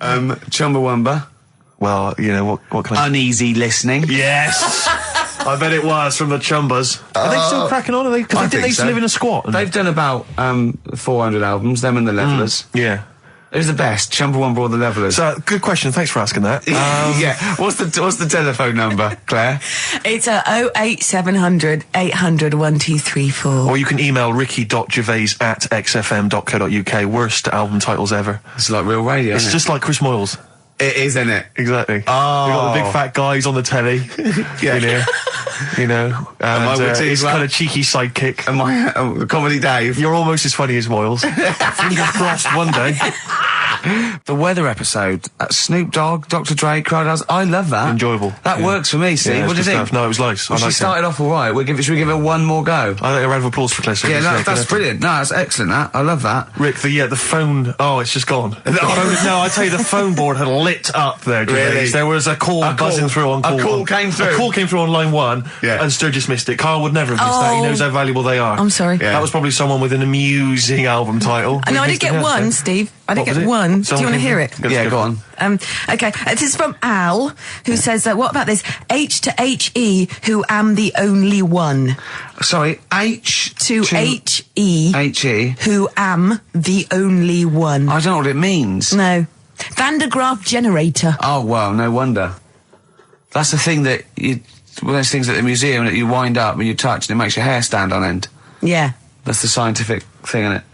Chumbawamba. Well, you know, what kind of... Uneasy listening. Yes! I bet it was from the Chumbas. Are they still cracking on? Are they? Because they used to live in a squat. They've done about 400 albums, them and the Levellers. Yeah. Who's the best, Chumbawamba or the Levellers? So, good question. Thanks for asking that. Yeah. What's the telephone number, Claire? It's 08700 800 1234. Or you can email ricky.gervais@xfm.co.uk. Worst album titles ever. It's like real radio, It's isn't just like Chris Moyles. It is, isn't it? Exactly. Oh. We've got the big fat guys on the telly. Yeah. You know. And his kind of cheeky sidekick. And my Comedy Dave. You're almost as funny as Moyles. Fingers crossed one day. The weather episode, Snoop Dogg, Dr. Dre, Crowdhouse, I love that. Enjoyable. That works for me, see? Yeah, what do you think? No, it was nice. Well, she started off all right. Should we give her one more go? I think a round of applause for Claire. Yeah, no, that's brilliant. No, that's excellent, that. I love that. Rick, the phone... Oh, it's just gone. No, I tell you, the phone board had lit up there, Gervais. Really? There was a call buzzing through on call. A call came through? A call came through on line 1, yeah. and Sturgis missed it. Karl would never have missed that. He knows how valuable they are. I'm sorry. Yeah. That was probably someone with an amusing album title. No, I did get one, Steve. I did get one. Do you want to hear it? Yeah, go on. Okay, this is from Al, who says, what about this? H to H-E, who am the only one. Sorry, H to H-E. H-E. Who am the only one. I don't know what it means. No. Van de Graaff generator. Oh, well, no wonder. That's the thing that one of those things at the museum that you wind up and you touch and it makes your hair stand on end. Yeah. That's the scientific thing, isn't it?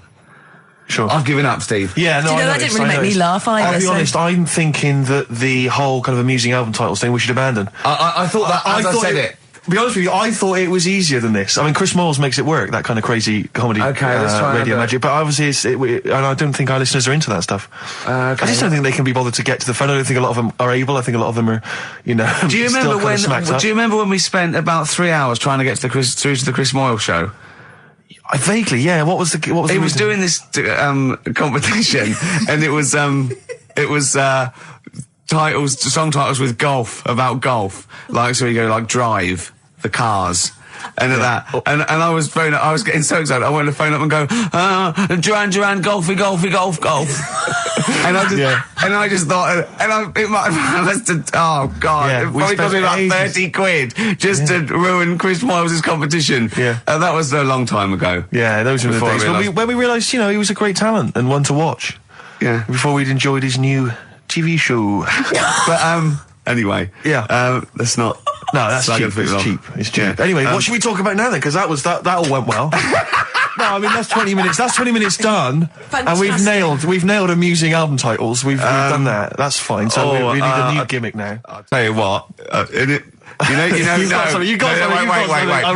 Sure. I've given up, Steve. Yeah, no, that didn't really make me laugh either. I'll be honest, I'm thinking that the whole kind of amusing album titles thing we should abandon. I thought that as I said it. To be honest with you, I thought it was easier than this. I mean, Chris Moyles makes it work, that kind of crazy comedy let's try radio magic, but obviously and I don't think our listeners are into that stuff. I just don't think they can be bothered to get to the phone. I don't think a lot of them are able. I think a lot of them are, you know, Do you remember when we spent about 3 hours trying to get to through to the Chris Moyles show? Vaguely, yeah. What was the He was doing this competition, and it was song titles with golf, about golf. Like, so you go like Drive, the Cars, and that. And I was getting so excited, I wanted to phone up and go, Duran, golfy, golf. And I just thought, it might have lasted, oh God, it probably cost me about 30 quid just to ruin Chris Moyles' competition. Yeah. That was a long time ago. Yeah, those were the days when we realised, you know, he was a great talent and one to watch. Yeah. Before we'd enjoyed his new TV show. But, anyway. Yeah. Let's not. No, that's cheap. It's cheap. Yeah. Anyway, what should we talk about now then? Because that all went well. No, I mean that's 20 minutes. That's 20 minutes done, Fantastic. And we've nailed amusing album titles. We've done that. That's fine. So we need a new gimmick now. I'll tell you what. Wait.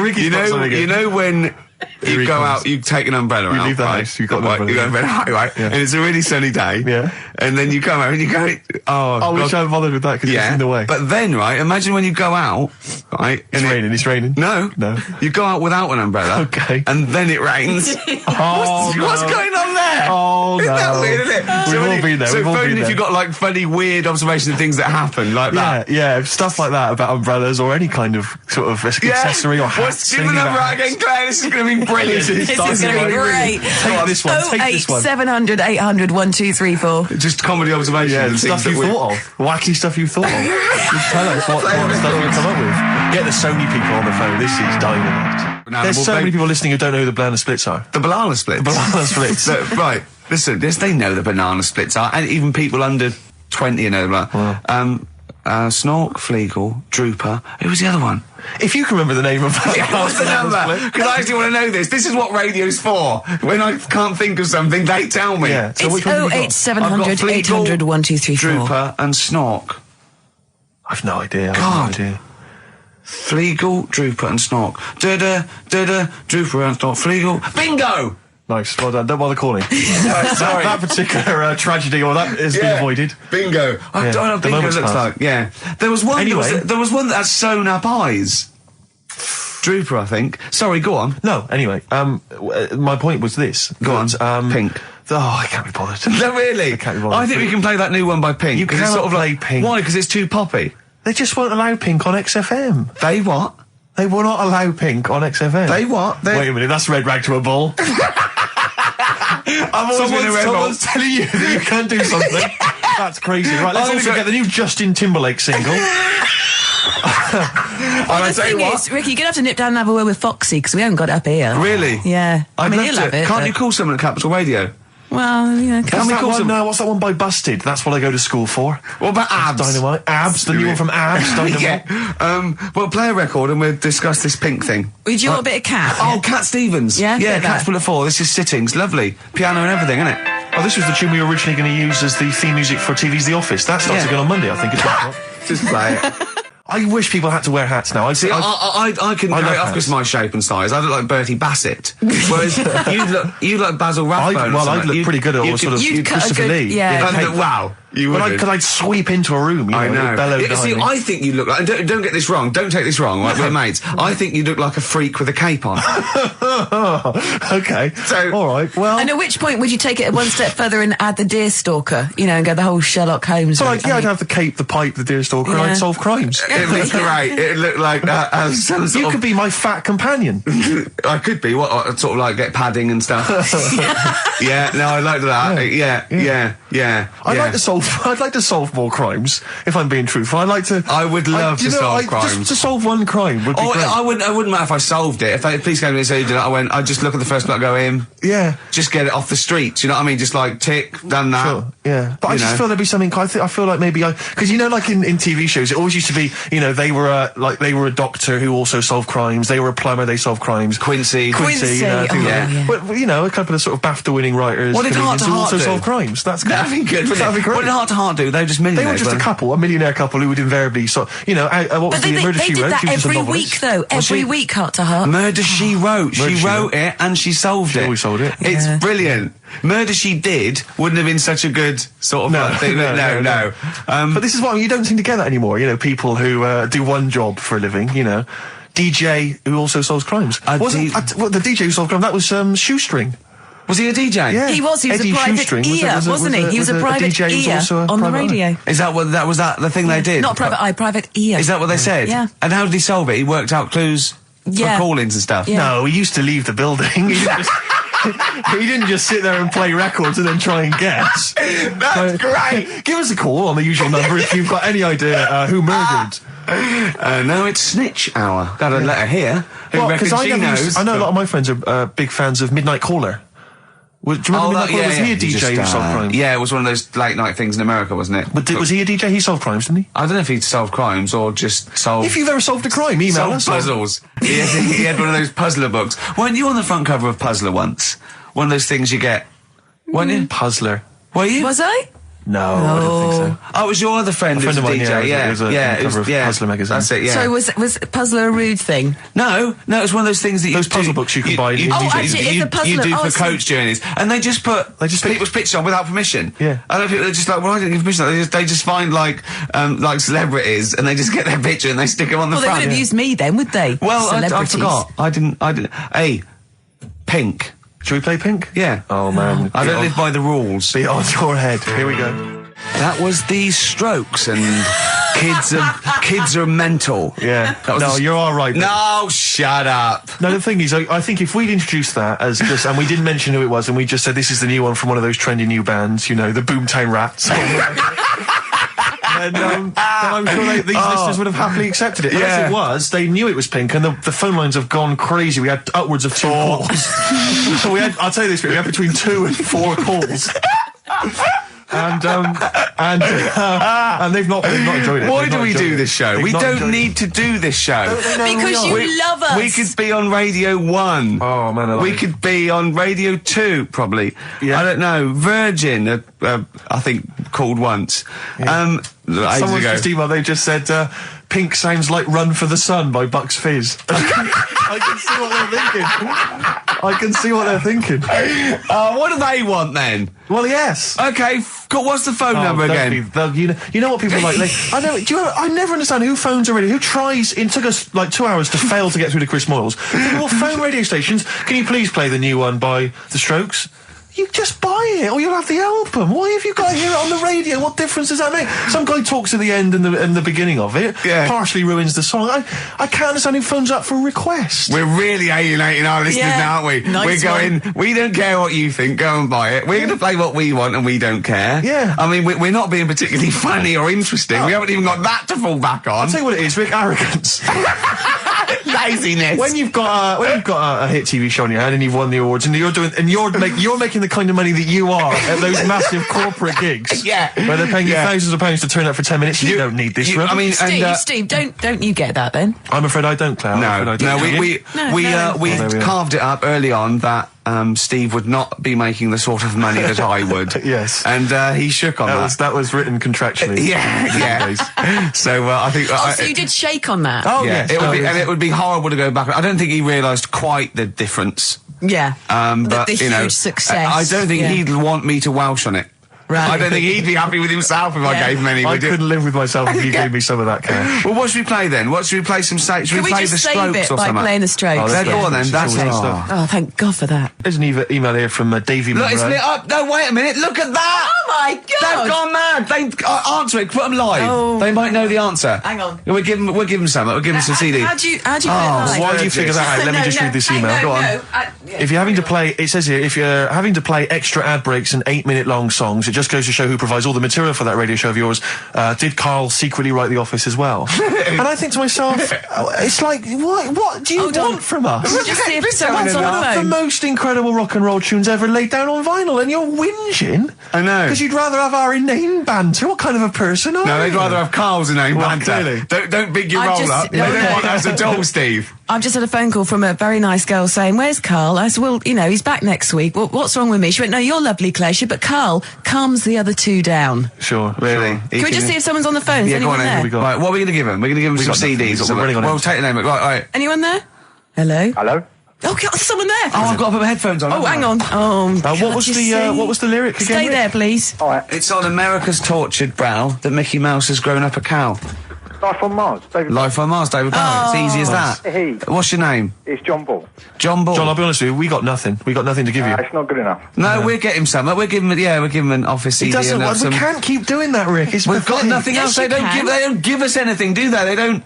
You know when you go out, you take an umbrella out. You leave the house. You've got an umbrella. Right. Yeah. And it's a really sunny day. Yeah. And then you come out and you go, I wish I hadn't bothered with that because it's in the way. But then, right, imagine when you go out, right? It's raining. No. You go out without an umbrella. Okay. And then it rains. What's going on there? Oh, Isn't that weird, isn't it? We've all been there. So if you've got like funny, weird observations of things that happen like that. Yeah, stuff like that about umbrellas or any kind of sort of accessory or hat. Give the number out again, Claire. This is going to be brilliant. This is going to be great. Take this one. 08700 800 1234. Just comedy observations. Yeah, stuff you thought of. Wacky stuff you thought of. Just tell us what stuff you come up with. Get the Sony people on the phone. This is dynamite. There's so many people listening who don't know who the banana splits are. The banana splits? The banana splits. Right. Listen, they know the banana splits are, and even people under 20 know that. Wow. Snork, Fleagle, Drooper. Who was the other one? If you can remember the name of that. What's the number? Because I actually want to know this. This is what radio's for. When I can't think of something, they tell me. Yeah. So it's 08700 800 1234. Drooper and Snork. I've no idea. Fleagle, Drooper and Snork. Drooper and Snork. Fleagle. Bingo! Nice, well done. Don't bother calling. Sorry. That particular tragedy, or that has been avoided. Bingo. I don't know what bingo looks like. Yeah. There was one. Anyway. There was one that had sewn up eyes. Drooper, I think. Sorry, go on. No, anyway, my point was this. Go on. Pink. I can't be bothered. No, really? I can't be bothered. I think we can play that new one by Pink. You cannot sort of play Pink. Why? Because it's too poppy. They just won't allow Pink on XFM. They what? They will not allow Pink on XFM. They what? Wait a minute, that's red rag to a bull. Someone's telling you that you can't do something. That's crazy. Right, let's also get the new Justin Timberlake single. The thing is, Ricky, you're going to have to nip down and have a word with Foxy, because we haven't got it up here. Really? Yeah. I'd love he'll to. have it. Can't you call someone at Capital Radio? Well, yeah. What's that one by Busted? That's what I go to school for. What about Abs? Dynamite. Abs, the new one from Abs. Dynamite. Yeah. Well, play a record and we'll discuss this Pink thing. Would you want a bit of Cat? Oh, Cat Stevens. Yeah? Yeah, Cat's Full of Four. This is Sittings. Lovely. Piano and everything, isn't it? Oh, this was the tune we were originally going to use as the theme music for TV's The Office. That starts again on Monday, I think. Just play it. I wish people had to wear hats now. I couldn't go off because my shape and size. I look like Bertie Bassett. Whereas you look Basil Rathbone. I'd look pretty good at all sort of Christopher Lee. Yeah. Wow. You would. Because I'd sweep into a room, I know. See, I think you look like, and don't get this wrong, don't take this wrong, right, we're mates. I think you look like a freak with a cape on. Okay. So, alright, well. And at which point would you take it one step further and add the Deerstalker, and go the whole Sherlock Holmes route? I'd have the cape, the pipe, the Deerstalker, and I'd solve crimes. It'd be great. It'd look like you could be my fat companion. I could be. What, sort of like get padding and stuff. Yeah, no, I like that. Yeah. I'd like to solve more crimes, if I'm being truthful. I would love to solve crimes. Just to solve one crime would be great. I wouldn't matter if I solved it. If they police came to me and said, I'd just look at the first one, go in. Yeah. Just get it off the streets, you know what I mean? Just like, tick, done that. Sure, yeah. But I just feel there'd be something, I feel like maybe because like in TV shows, it always used to be, they were a doctor who also solved crimes, they were a plumber, they solved crimes. Quincy. But, a couple of sort of BAFTA-winning writers. What did Heart to Heart also do? solve crimes. That's good. That'd be good, wouldn't That'd be great. What did Heart to Heart do? They were just millionaires. They were just a millionaire couple who would invariably what was the Murder, She Wrote? They did that every week, though. Every week, Heart to Heart. Murder, She Wrote. She wrote it and she solved it. We solved it. It's brilliant. Murder, She Did wouldn't have been such a good sort of thing. No. But this is what you don't seem to get that anymore. People who do one job for a living. DJ who also solves crimes. The DJ who solved crime, that was Shoestring. Was he a DJ? Yeah. He was a private ear, wasn't he? He was a private ear on the radio. Is that what was the thing they did? Not private eye, private ear. Is that what they said? Yeah. And how did he solve it? He worked out clues for call-ins and stuff. Yeah. No, he used to leave the building. He didn't just sit there and play records and then try and guess. That's great. Give us a call on the usual number if you've got any idea who murdered. No, it's Snitch Hour. Got a letter here. Who reckons she knows? I know a lot of my friends are big fans of Midnight Caller. Do you remember Midnight Caller? Was he a DJ who solved crimes? Yeah, it was one of those late night things in America, wasn't it? But was he a DJ? He solved crimes, didn't he? I don't know if he'd solved crimes or just solved... If you've ever solved a crime, email us. Puzzles. He had one of those puzzler books. Weren't you on the front cover of Puzzler once? One of those things you get. Weren't you? Puzzler. Were you? Was I? No, I don't think so. Oh, it was your other friend who's a DJ. It was a Puzzler magazine. That's it, yeah. So was Puzzler a rude thing? No, it's one of those things that those puzzle books you can buy. Actually, it's a puzzler. You do for coach journeys. And they just put people's pictures on without permission. Yeah. I don't know, they're just like, well, I didn't give permission. They just find like celebrities and they just get their picture and they stick them on the front. Well, they would have used me then, would they? Well, I forgot. I didn't. Hey, Pink. Should we play Pink? Yeah. Oh, man. I don't live by the rules. Be on your head. Here we go. That was the Strokes and kids are mental. Yeah. No, you're all right. No, shut up. No, the thing is, I think if we'd introduced that as just, and we didn't mention who it was, and we just said this is the new one from one of those trendy new bands, the Boomtown Rats. then I'm sure these listeners would have happily accepted it. As it was, they knew it was Pink, and the phone lines have gone crazy. We had upwards of 2 calls. So I'll tell you this, we had between 2 and 4 calls. And they've not enjoyed it. Why do we do this show? We don't need to do this show. Because you love us. We could be on Radio 1. Oh, man. We could be on Radio 2, probably. Yeah. I don't know. Virgin, I think, called once. Yeah. Someone's just emailed, they just said, Pink sounds like Run for the Sun by Bucks Fizz. I can see what they're thinking. What do they want then? Well, yes. Okay, what's the phone number again? You know what people like? I never understand who phones a radio. Who tries? It took us like 2 hours to fail to get through to Chris Moyles. People will phone radio stations. Can you please play the new one by The Strokes? You just buy it, or you'll have the album. Why have you got to hear it on the radio? What difference does that make? Some guy talks at the end and the beginning of it, partially ruins the song. I can't understand who phones up for a request. We're really alienating our listeners now, aren't we? Nice we don't care what you think, go and buy it. We're going to play what we want and we don't care. Yeah. I mean, we're not being particularly funny or interesting. We haven't even got that to fall back on. I'll tell you what it is, Rick, arrogance. Laziness. When you've got a hit TV show on your hand and you've won the awards and you're making the kind of money that you are at those massive corporate gigs, where they're paying you thousands of pounds to turn up for 10 minutes. You don't need this. I mean, Steve, don't you get that then? I'm afraid I don't, Claire. We carved it up early on that Steve would not be making the sort of money that I would. Yes. And he shook on that. That was written contractually. Yeah. So I think. So you did shake on that. Oh yes. And it would be horrible to go back. I don't think he realised quite the difference. Yeah. But the huge success. I don't think he'd want me to Welsh on it. Right. I don't think he'd be happy with himself if I gave him any. I couldn't live with myself if you gave me some of that cash. Well, what should we play then? Should we play some? Should we play the Strokes or something? By playing the Strokes. Go on then. That's stuff. Oh, thank God for that. There's an email here from Davey Monroe. Look, it's lit up. No, wait a minute. Look at that. Oh my God. They've gone mad. They answer it. Put them live. Oh. They might know the answer. Hang on. We'll give them some. We'll give them some CD. How do you put it live? Why do you figure that out? Let me just read this email. Go on. If you're having to play, it says here, if you're having to play extra ad breaks and 8-minute long songs, it just goes to show who provides all the material for that radio show of yours. Did Karl secretly write The Office as well? And I think to myself, it's like, what do you want from us? Just see if someone's on the The phone. most incredible rock and roll tunes ever laid down on vinyl, and you're whinging. I know. Because you'd rather have our inane banter. What kind of a person are you? No, they'd rather have Karl's inane banter. Clearly. Don't big your roll up. They don't want us at all, Steve. I've just had a phone call from a very nice girl saying, "Where's Karl?" I said, "Well, he's back next week. What's wrong with me?" She went, "No, you're lovely, Claire." She said, "But Karl calms the other two down." Sure. Really? Sure. Can we just see if someone's on the phone? Is Yeah, go on anyone then. there? Right, what are we going to give them? We're going to give them some CDs or something. We'll take the name. Right. Anyone there? Hello? Hello? Oh, God, there's someone there. Oh, I've got to put my headphones on. Oh, hang on. Oh, what was the lyric again? Stay there, please. All right. It's on America's tortured brow that Mickey Mouse has grown up a cow. Life on Mars, David. Life on Mars, David Bowie. It's easy as that. Hey. What's your name? It's John Ball. John Ball. John, I'll be honest with you, we got nothing. We got nothing to give you. It's not good enough. No, we'll get him some. We'll give him an office CD. It doesn't. and some... We can't keep doing that, Rick. It's We've got pathetic. nothing else. Yes, They you don't give us anything, do they? They don't.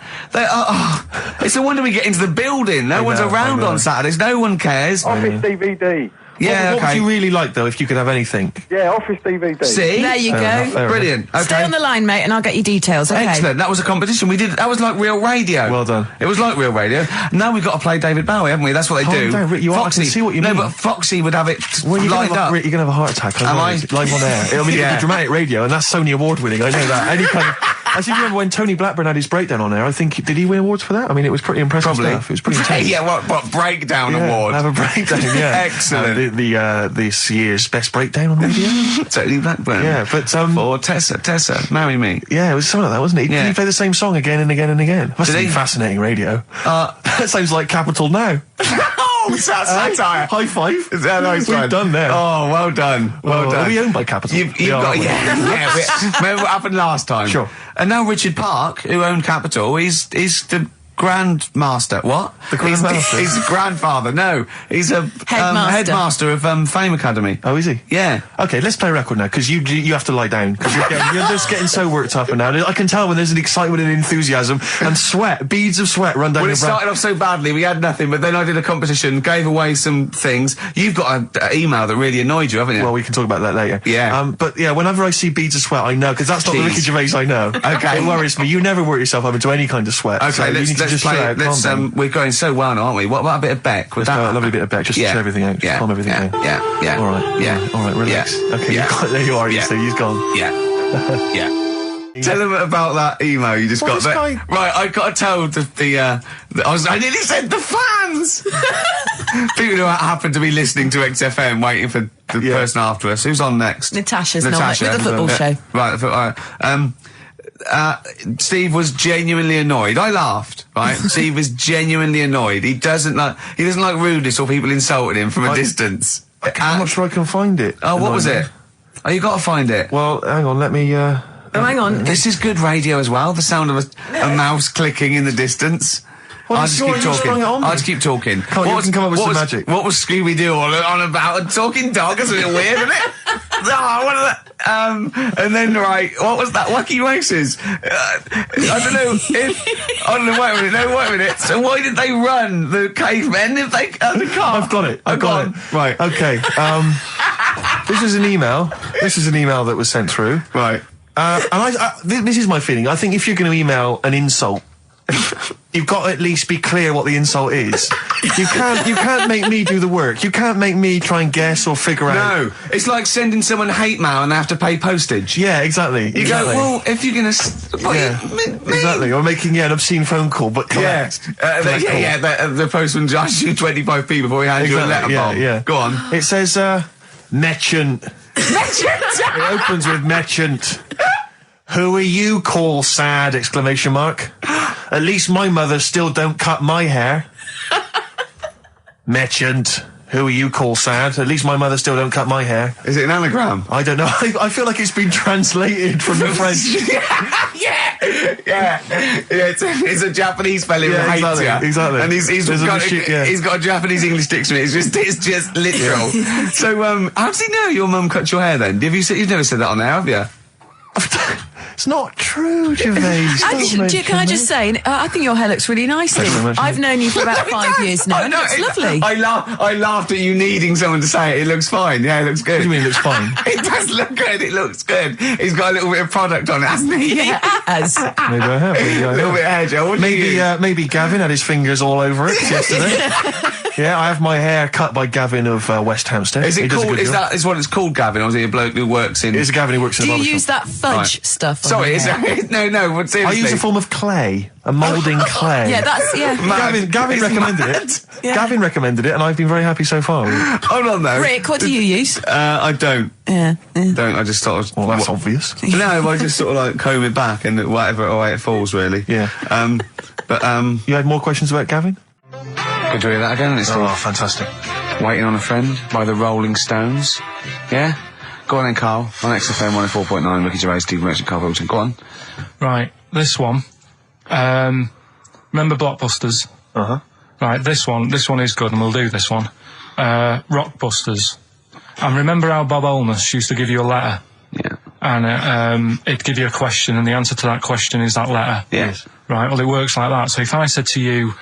It's no wonder we get into the building. No one's around on Saturdays. No one cares. Office DVD. Yeah, What would you really like, though, if you could have anything? Yeah, Office DVD. See? There you Fair enough, go. Brilliant. Okay. Stay on the line, mate, and I'll get you details, okay? Excellent. That was a competition. That was like real radio. Well done. It was like real radio. Now we've got to play David Bowie, haven't we? That's what they Calm do. down, Rick, I can see what you mean. No, but Foxy would have it lined up. Rick, you're going to have a heart attack. Am I? Live on air. I mean, Yeah. dramatic radio, and that's Sony award winning. I know that. Any kind of... I seem to remember when Tony Blackburn had his breakdown on there. I think, did he win awards for that? I mean, it was pretty impressive stuff. It was pretty intense. Yeah, what breakdown award? Have a breakdown, yeah. Excellent. This year's best breakdown on radio. Totally Blackburn. Yeah, but Or Tessa, marry me. yeah, it was something like that, wasn't it? Yeah. He played the same song again and again and again. Must Did be he? fascinating radio. That sounds like Capital Now. Oh, that's satire. High five. Is that nice We've one? done there. Oh, well done. Well done. Are we owned by Capital? You've We are, got, aren't we? yeah. Remember what happened last time? Sure. And now Richard Park, who owned Capital, is the Grandmaster. What? The Grandmaster? He's the grandfather. No, he's a headmaster of Fame Academy. Oh, is he? Yeah. Okay, let's play a record now, because you have to lie down, because you're just getting so worked up and now. I can tell when there's an excitement and enthusiasm and sweat, beads of sweat run down Well, your it brow. started off so badly, we had nothing, but then I did a competition, gave away some things. You've got an email that really annoyed you, haven't you? Well, we can talk about that later. Yeah. But yeah, whenever I see beads of sweat, I know, because that's not the Jeez. Ricky Gervais I know. Okay. It worries me. You never work yourself up into any kind of sweat. Okay, so you need to let's just play chill it. out, calm down. We're going so well now, aren't we? What about a bit of Beck? Let's have a lovely bit of Beck, just to chill everything out, just calm everything down. Yeah. All right. Yeah. All right, relax. Yeah. Okay, Yeah. there you are, Yeah. so he's gone. Yeah. Tell them about that email you just Well, got. this guy- Right, I got to tell I nearly said the fans! People who happen to be listening to XFM waiting for the person after us. Who's on next? Natasha's not with the football show. Right, Steve was genuinely annoyed. I laughed, right? Steve was genuinely annoyed. He doesn't like rudeness or people insulting him from a distance. I'm not sure I can find it. Oh, what was it? Oh, you got to find it. Well, hang on, let me, Oh, hang on. This is good radio as well. The sound of a mouse clicking in the distance. I'll just keep talking. I'll just keep talking. Come on, you can come up with some magic. What was Scooby-Doo on about? A talking dog? That's a bit weird, isn't it? What is that? And then, right, what was that? Wacky Races. I don't know. Wait a minute. So why did they run, the cavemen, if they the car? I've got it. Right. Okay. This is an email. This is an email that was sent through. Right. And this is my feeling. I think if you're going to email an insult, you've got to at least be clear what the insult is. You can't make me do the work. You can't make me try and guess or figure out. No, it's like sending someone hate mail and they have to pay postage. Yeah, exactly. You go, well, if you're gonna, exactly, or making an obscene phone call, but the postman charges you 25p before he hands you a letter bomb. Yeah. Go on. It says merchant. It opens with merchant. Who are you, call sad! ! At least my mother still don't cut my hair. Merchant. Who are you, call sad! At least my mother still don't cut my hair. Is it an anagram? I don't know. I feel like it's been translated from the French. Yeah. It's a Japanese fella who hates you. Exactly. And he's got a Japanese English dictionary. It's just literal. So, how does he know your mum cut your hair then? You've never said that on there, have you? It's not true, Gervais. Can I just say, I think your hair looks really nice. I've known you for about 5 years now, and it's lovely. I laughed at you needing someone to say it. It looks fine. Yeah, it looks good. What do you mean it looks fine? It does look good. It looks good. He's got a little bit of product on it, hasn't he? Yeah, he has. Maybe I have. A little bit of hair gel. Maybe Gavin had his fingers all over it yesterday. Yeah, I have my hair cut by Gavin of West Hampstead. Is it called? Is what it's called, Gavin, or is he a bloke who works in? It's a Gavin who works in. Do a you barber use shop. that fudge stuff? Sorry, no. But seriously, I use a form of clay, a moulding clay. Yeah, Gavin recommended it. Yeah. Gavin recommended it, and I've been very happy so far. Hold on, though. Rick, what do you use? I don't. Yeah. Don't. I just sort of. Well, that's obvious. No, I just sort of like comb it back and whatever way it falls, really. Yeah. You had more questions about Gavin? Good to hear that again. It's fantastic. Waiting on a Friend by the Rolling Stones. Yeah? Go on then, Karl. On XFM 104.9, Ricky Gervais, Steve Merchant, Karl Pilkington. Go on. Right, this one. Remember Blockbusters? Uh-huh. Right, this one is good, and we'll do this one. Rockbusters. And remember how Bob Holness used to give you a letter? Yeah. And it'd give you a question, and the answer to that question is that letter. Yes. Right, well, it works like that. So if I said to you,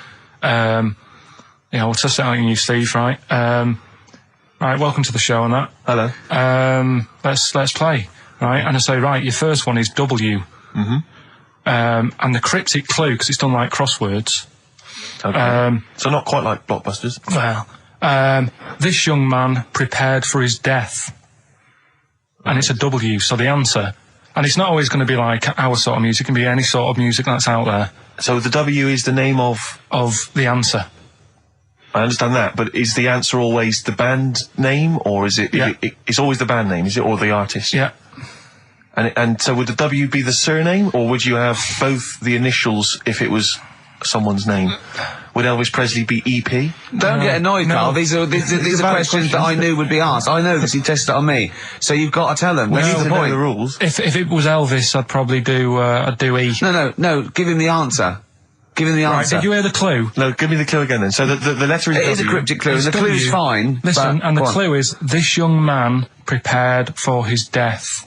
we'll test it out on you, Steve, right? Right, welcome to the show and that. Hello. Let's play, right? And I say, right, your first one is W. Mm-hmm. And the cryptic clue, because it's done like crosswords. Okay. So not quite like Blockbusters. Well, this young man prepared for his death. And it's a W, so the answer. And it's not always going to be like our sort of music, it can be any sort of music that's out there. So the W is the name of the answer. I understand that, but is the answer always the band name, or is it? Yeah. It's always the band name, is it, or the artist? Yeah. And so would the W be the surname, or would you have both the initials if it was someone's name? Would Elvis Presley be EP? Don't get annoyed, Karl. These are questions that I knew would be asked. I know this. You tested it on me, so you've got to tell them. We What's need the to know point? the rules. If it was Elvis, I'd probably do E. No. Give him the answer. Give him the answer. Right, did you hear the clue? No, give me the clue again then. So the letter is It W. is a cryptic clue. The clue's W. fine. Listen, and the clue is, this young man prepared for his death.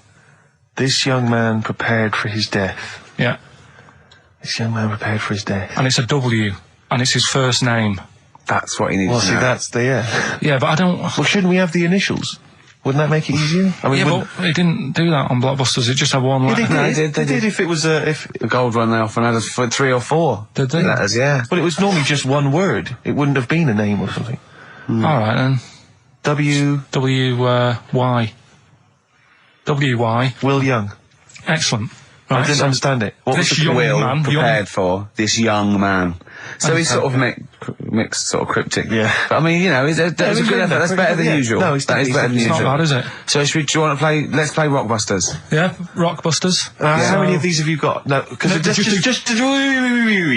This young man prepared for his death. Yeah. This young man prepared for his death. And it's a W, and it's his first name. That's what he needs Well, to see, know. that's the, Yeah, but I don't... Well, shouldn't we have the initials? Wouldn't that make it easier? I mean, Yeah, but it didn't do that on Blockbusters, it just had one letter. They did. If it was a... The gold one, they often had 3 or 4. Did they? Letters, yeah. But it was normally just one word. It wouldn't have been a name or something. Alright then. W-Y. W-Y. Will Young. Excellent. I Right, didn't so understand it. What was this the young Will man... prepared for this young man. So he's sort of mixed, sort of cryptic. Yeah. But I mean, you know, that was a good effort. That's better than usual. No, it's that is better than It's not usual. bad, is it? So do you want to play? Let's play Rockbusters. Yeah, Rockbusters. How many of these have you got? No, because No,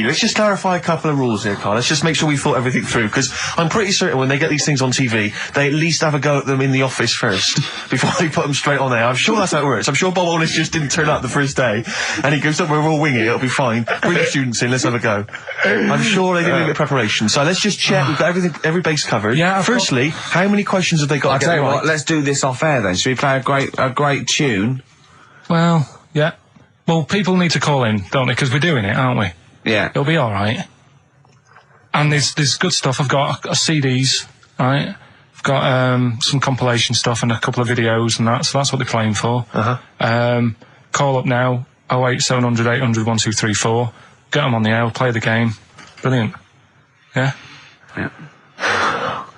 let's just clarify a couple of rules here, Karl. Let's just make sure we thought everything through, because I'm pretty certain when they get these things on TV, they at least have a go at them in the office first before they put them straight on there. I'm sure that's how it works. I'm sure Bob Holness just didn't turn up the first day, and he goes, "Don't worry, we'll wing it. It'll be fine. Bring the students in. Let's have a go." I I'm sure they did a bit of preparation. So let's just check. We've got every base covered. Yeah. Firstly, how many questions have they got? I'll to tell get you right? what, let's do this off air then. Should we play a great tune? Well, yeah. Well, people need to call in, don't they? Because we're doing it, aren't we? Yeah. It'll be all right. And there's good stuff. I've got CDs, right? I've got some compilation stuff and a couple of videos and that. So that's what they're playing for. Call up now. 08700 800 1234. Get them on the air. We'll play the game. Brilliant. Yeah. Yeah.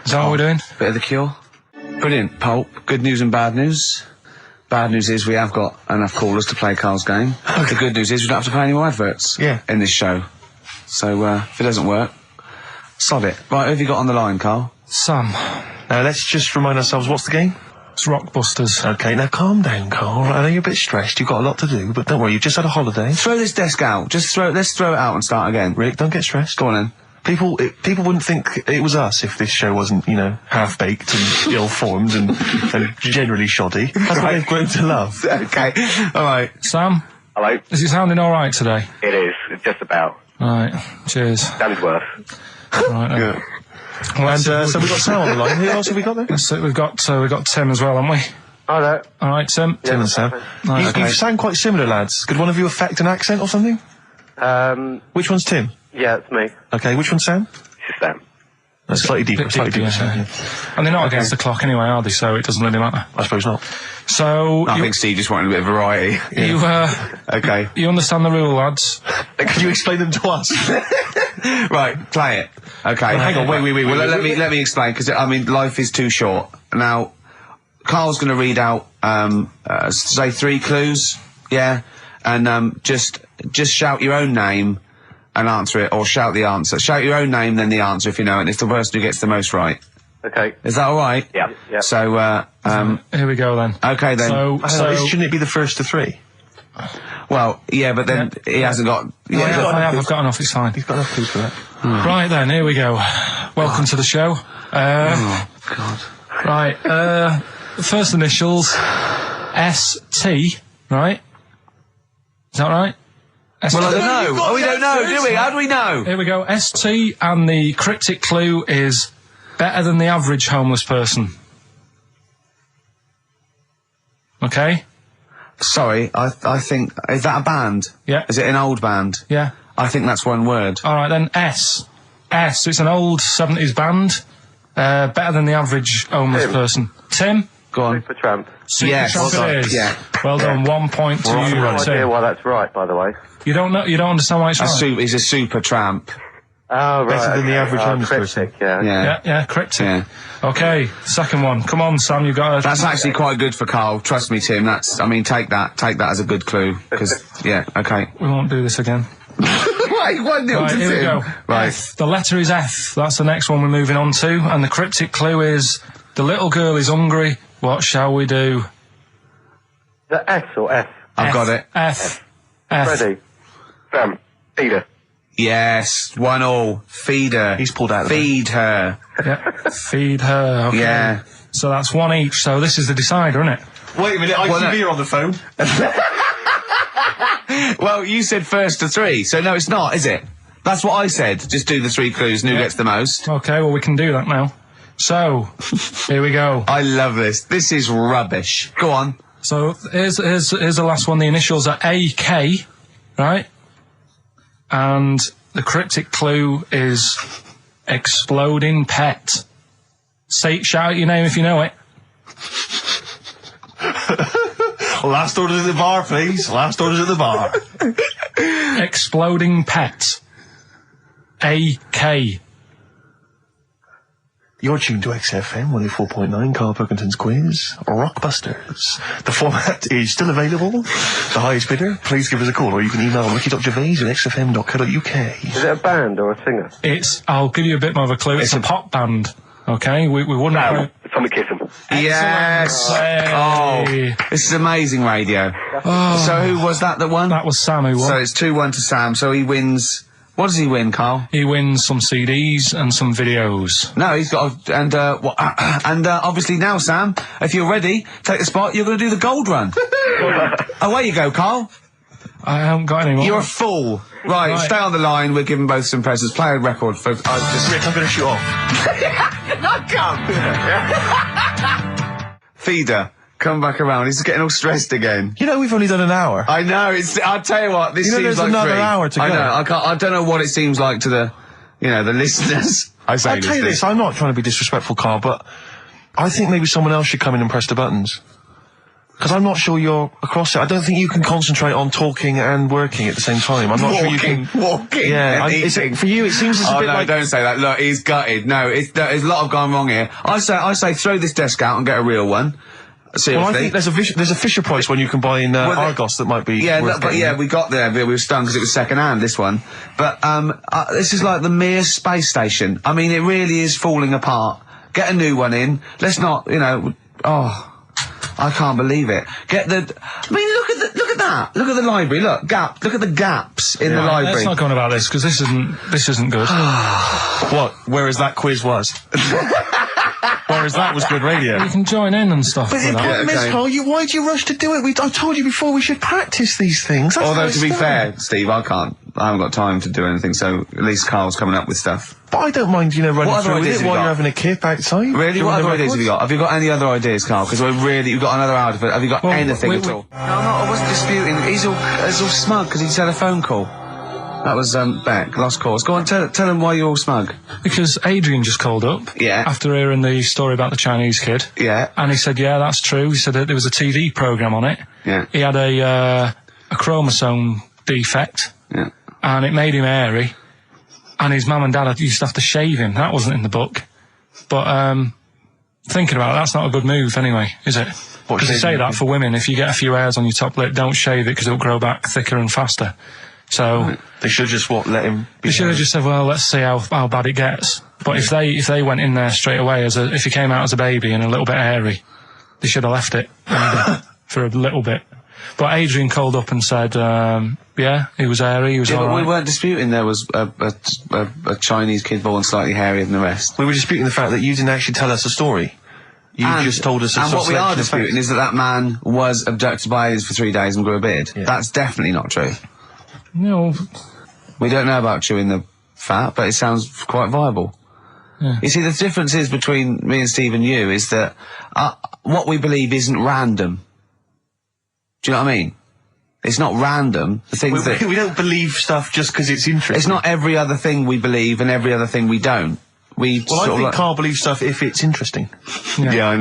Is that what we're doing? Bit of the Cure. Brilliant, Pulp. Good news and bad news. Bad news is we have got enough callers to play Karl's game. The good news is we don't have to play any more adverts in this show. So, if it doesn't work, sod it. Right, who have you got on the line, Karl? Sam. Now let's just remind ourselves, what's the game? It's Rockbusters. Okay, now calm down, Karl. I know you're a bit stressed. You've got a lot to do, but don't worry. You've just had a holiday. Throw this desk out. Let's throw it out and start again. Rick, don't get stressed. Go on then. People wouldn't think it was us if this show wasn't, half-baked and ill-formed and generally shoddy. That's what they've grown to love. Okay. All right. Sam? Hello. Is it sounding all right today? It is. It's just about. Right. Cheers. Sounds worse. Right then. Yeah. Well, And so we've got Sam on the line. Who else have we got there? so we've got Tim as well, haven't we? Hi there. All right, Tim. Tim and Sam. You sound quite similar, lads. Could one of you affect an accent or something? Which one's Tim? Yeah, it's me. Okay, which one's Sam? This is Sam. That's slightly deeper, Yeah. Sam. And they're not against the clock anyway, are they? So it doesn't really matter. I suppose not. So I think Steve just wanted a bit of variety. Okay. You understand the rule, lads? Can you explain them to us? Right, play it. Okay. Hang on, wait. Well, let me explain, because, life is too short. Now, Karl's going to read out, say 3 clues, yeah? And, just shout your own name and answer it, or shout the answer. Shout your own name, then the answer if you know it, and it's the person who gets the most right. Okay. Is that alright? Yeah. So, Here we go then. okay then. So Shouldn't it be the first to 3? Well, yeah, but then he hasn't got... I've got enough, it's fine. He's got enough clues for that. Right then, here we go. Welcome to the show. Oh, God. Right, first initials, ST, right? Is that right? ST. Well, I don't know. We don't know, do we? How do we know? Here we go, ST, and the cryptic clue is better than the average homeless person. Okay? Sorry, I think... Is that a band? Yeah. Is it an old band? Yeah. I think that's one word. Alright then, S. It's an old 70s band. Better than the average homeless person. Tim? Go on. Supertramp. Yes. Supertramp Well it done. is. Yeah. Well done, 1 point to I have you, no idea Tim. why that's right, by the way. You don't understand why it's right? He's a super tramp. Oh, right. Better than the average homeless cryptic, person. yeah. Yeah, cryptic. Yeah. Okay, second one. Come on, Sam, you got That's actually quite good for Karl. Trust me, Tim. Take that as a good clue. Because, yeah, okay. We won't do this again. Wait, 1-0 Right, to here we Tim. go. Right. F. The letter is F. That's the next one we're moving on to. And the cryptic clue is, the little girl is hungry. What shall we do? The S or F? I've got it. F. Ready. Sam. Peter. Yes, 1-1. Feed her. He's pulled out of Feed her. Yeah. Feed her. Okay. Yeah. So that's 1 each. So this is the decider, isn't it? Wait a minute, ITV are on the phone. Well, you said first to 3, so no, it's not, is it? That's what I said. Just do the 3 clues and who gets the most. Okay, well, we can do that now. So, here we go. I love this. This is rubbish. Go on. So, here's the last one. The initials are AK, right? And the cryptic clue is exploding pet. Shout out your name if you know it. Last orders at the bar, please. Last orders at the bar. Exploding pet. AK. You're tuned to XFM 104.9, Karl Pilkington's quiz, Rockbusters. The format is still available. The highest bidder, please give us a call, or you can email ricky.gervais@xfm.co.uk. Is it a band or a singer? I'll give you a bit more of a clue. It's a pop band. Okay, we wouldn't... Sam. Tommy Kissam. Yes. Hey. Oh, this is amazing radio. So who was that won? That was Sam who won. So it's 2-1 to Sam. So he wins. What does he win, Karl? He wins some CDs and some videos. No, he's got obviously now, Sam, if you're ready, take the spot. You're going to do the gold run. Away you go, Karl. I haven't got any more. You're a fool. Right, Right. stay on the line. We're giving both some presents. Play a record for. Rick, I'm going to shoot off. Feeder, come back around. He's getting all stressed again. You know, we've only done an hour. I know. I'll tell you what. This You know, seems there's like another 3. hour to I go. know. I don't know what it seems like to the, the listeners. I'll tell you this, I'm not trying to be disrespectful, Karl, but I think maybe someone else should come in and press the buttons. Because I'm not sure you're across it. I don't think you can concentrate on talking and working at the same time. I'm not sure you can... Walking. Yeah, and eating. for you, it seems it's a Oh bit no! like... Don't say that. Look, he's gutted. No, there's a lot of gone wrong here. I say, throw this desk out and get a real one. Seriously. Well, I think there's a Fisher Price one you can buy in Argos that might be. Yeah, worth but getting. we got there. We were stunned because it was second hand. This one, but this is like the Mir space station. I mean, it really is falling apart. Get a new one in. Let's not, Oh. I can't believe it. Look at that. Look at the library. Look at the gaps in the library. Let's not go on about this, because this isn't good. What? Whereas that quiz was. Whereas that was good radio. You can join in and stuff. But the problem is, okay. Karl, why do you rush to do it? I told you before we should practice these things. That's how Although, it's to be done. fair, Steve, I haven't got time to do anything, so at least Karl's coming up with stuff. But I don't mind, running What other through with ideas it have you while got? you're having a kip outside. Really? doing What the other ideas have records. you got? Have you got any other ideas, Karl? Because you've got another hour. Have you got anything at all? No, I wasn't disputing. He's all smug because he's had a phone call. That was, Beck, lost cause. Go on, tell him why you're all smug. Because Adrian just called up. Yeah. After hearing the story about the Chinese kid. Yeah. And he said, yeah, that's true. He said that there was a TV programme on it. Yeah. He had a chromosome defect. Yeah. And it made him hairy. And his mum and dad used to have to shave him. That wasn't in the book. But, thinking about it, that's not a good move anyway, is it? Because they say that for women, if you get a few hairs on your top lip, don't shave it because it'll grow back thicker and faster. So They should just let him. they should have just said, well, let's see how bad it gets. But if they went in there straight away if he came out as a baby and a little bit hairy, they should have left it maybe, for a little bit. But Adrian called up and said, yeah, he was hairy, he was Yeah, but alright. we weren't disputing there was a Chinese kid born slightly hairier than the rest. We were disputing the fact that you didn't actually tell us a story. You just told us a And sort what of we are selection of disputing facts. is that man was abducted by aliens for 3 days and grew a beard. Yeah. That's definitely not true. No, We don't know about chewing the fat, but it sounds quite viable. Yeah. You see, the difference is between me and Steve and you is that what we believe isn't random. Do you know what I mean? It's not random. The things that We don't believe stuff just because it's interesting. it's not every other thing we believe and every other thing we don't. We Well, I sort of think like- Karl believes stuff if it's interesting. Yeah, I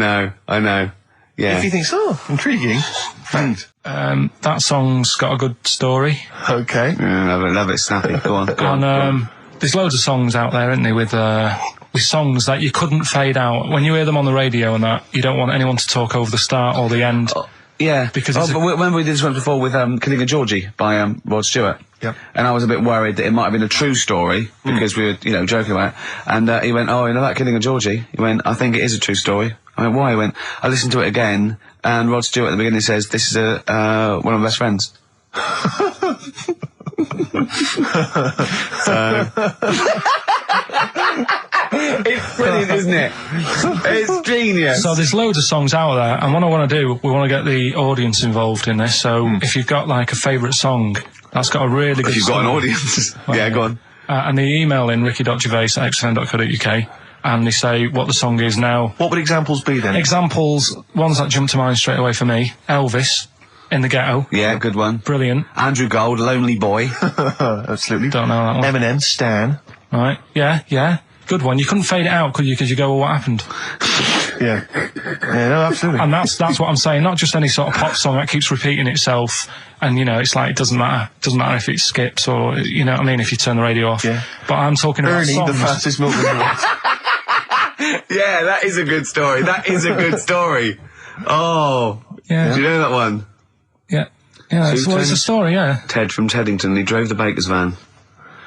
know. Yeah. If he thinks, intriguing. Fact. that song's got a good story. Okay. Love it, snappy. Go on. And there's loads of songs out there, isn't there, with songs that you couldn't fade out. When you hear them on the radio and that, you don't want anyone to talk over the start or the end. Yeah, Because but it's remember we did this one before with Killing a Georgie by Rod Stewart. Yep. And I was a bit worried that it might have been a true story because we were, joking about it. And he went, "Oh, you know that Killing a Georgie?" He went, "I think it is a true story." I went, "Why?" He went, "I listened to it again, and Rod Stewart at the beginning says this is one of my best friends." It's brilliant, isn't it? It's genius. So there's loads of songs out there, and what I want to do, we want to get the audience involved in this. So if you've got like a favourite song that's got a really good if you've got an story, audience, yeah, go on. and they email in ricky.gervais@xfm.co.uk and they say what the song is now. What would examples be then? Examples, ones that jump to mind straight away for me: Elvis, In the Ghetto, Yeah, good one. brilliant. Andrew Gold, Lonely Boy. Absolutely. Don't know that one. Eminem, Stan. Right? Yeah. Good one. You couldn't fade it out, could you? Because you go, well, what happened? Yeah. Yeah, no, absolutely. And that's what I'm saying. Not just any sort of pop song that keeps repeating itself. And it's like it doesn't matter. It doesn't matter if it skips or you know what I mean. If you turn the radio off. Yeah. But I'm talking about Ernie, songs. the fastest milk in the world. Yeah, that is a good story. That is a good story. Oh. Yeah. Do you know that one? Yeah. It's a story. Yeah. Ted from Teddington, he drove the baker's van.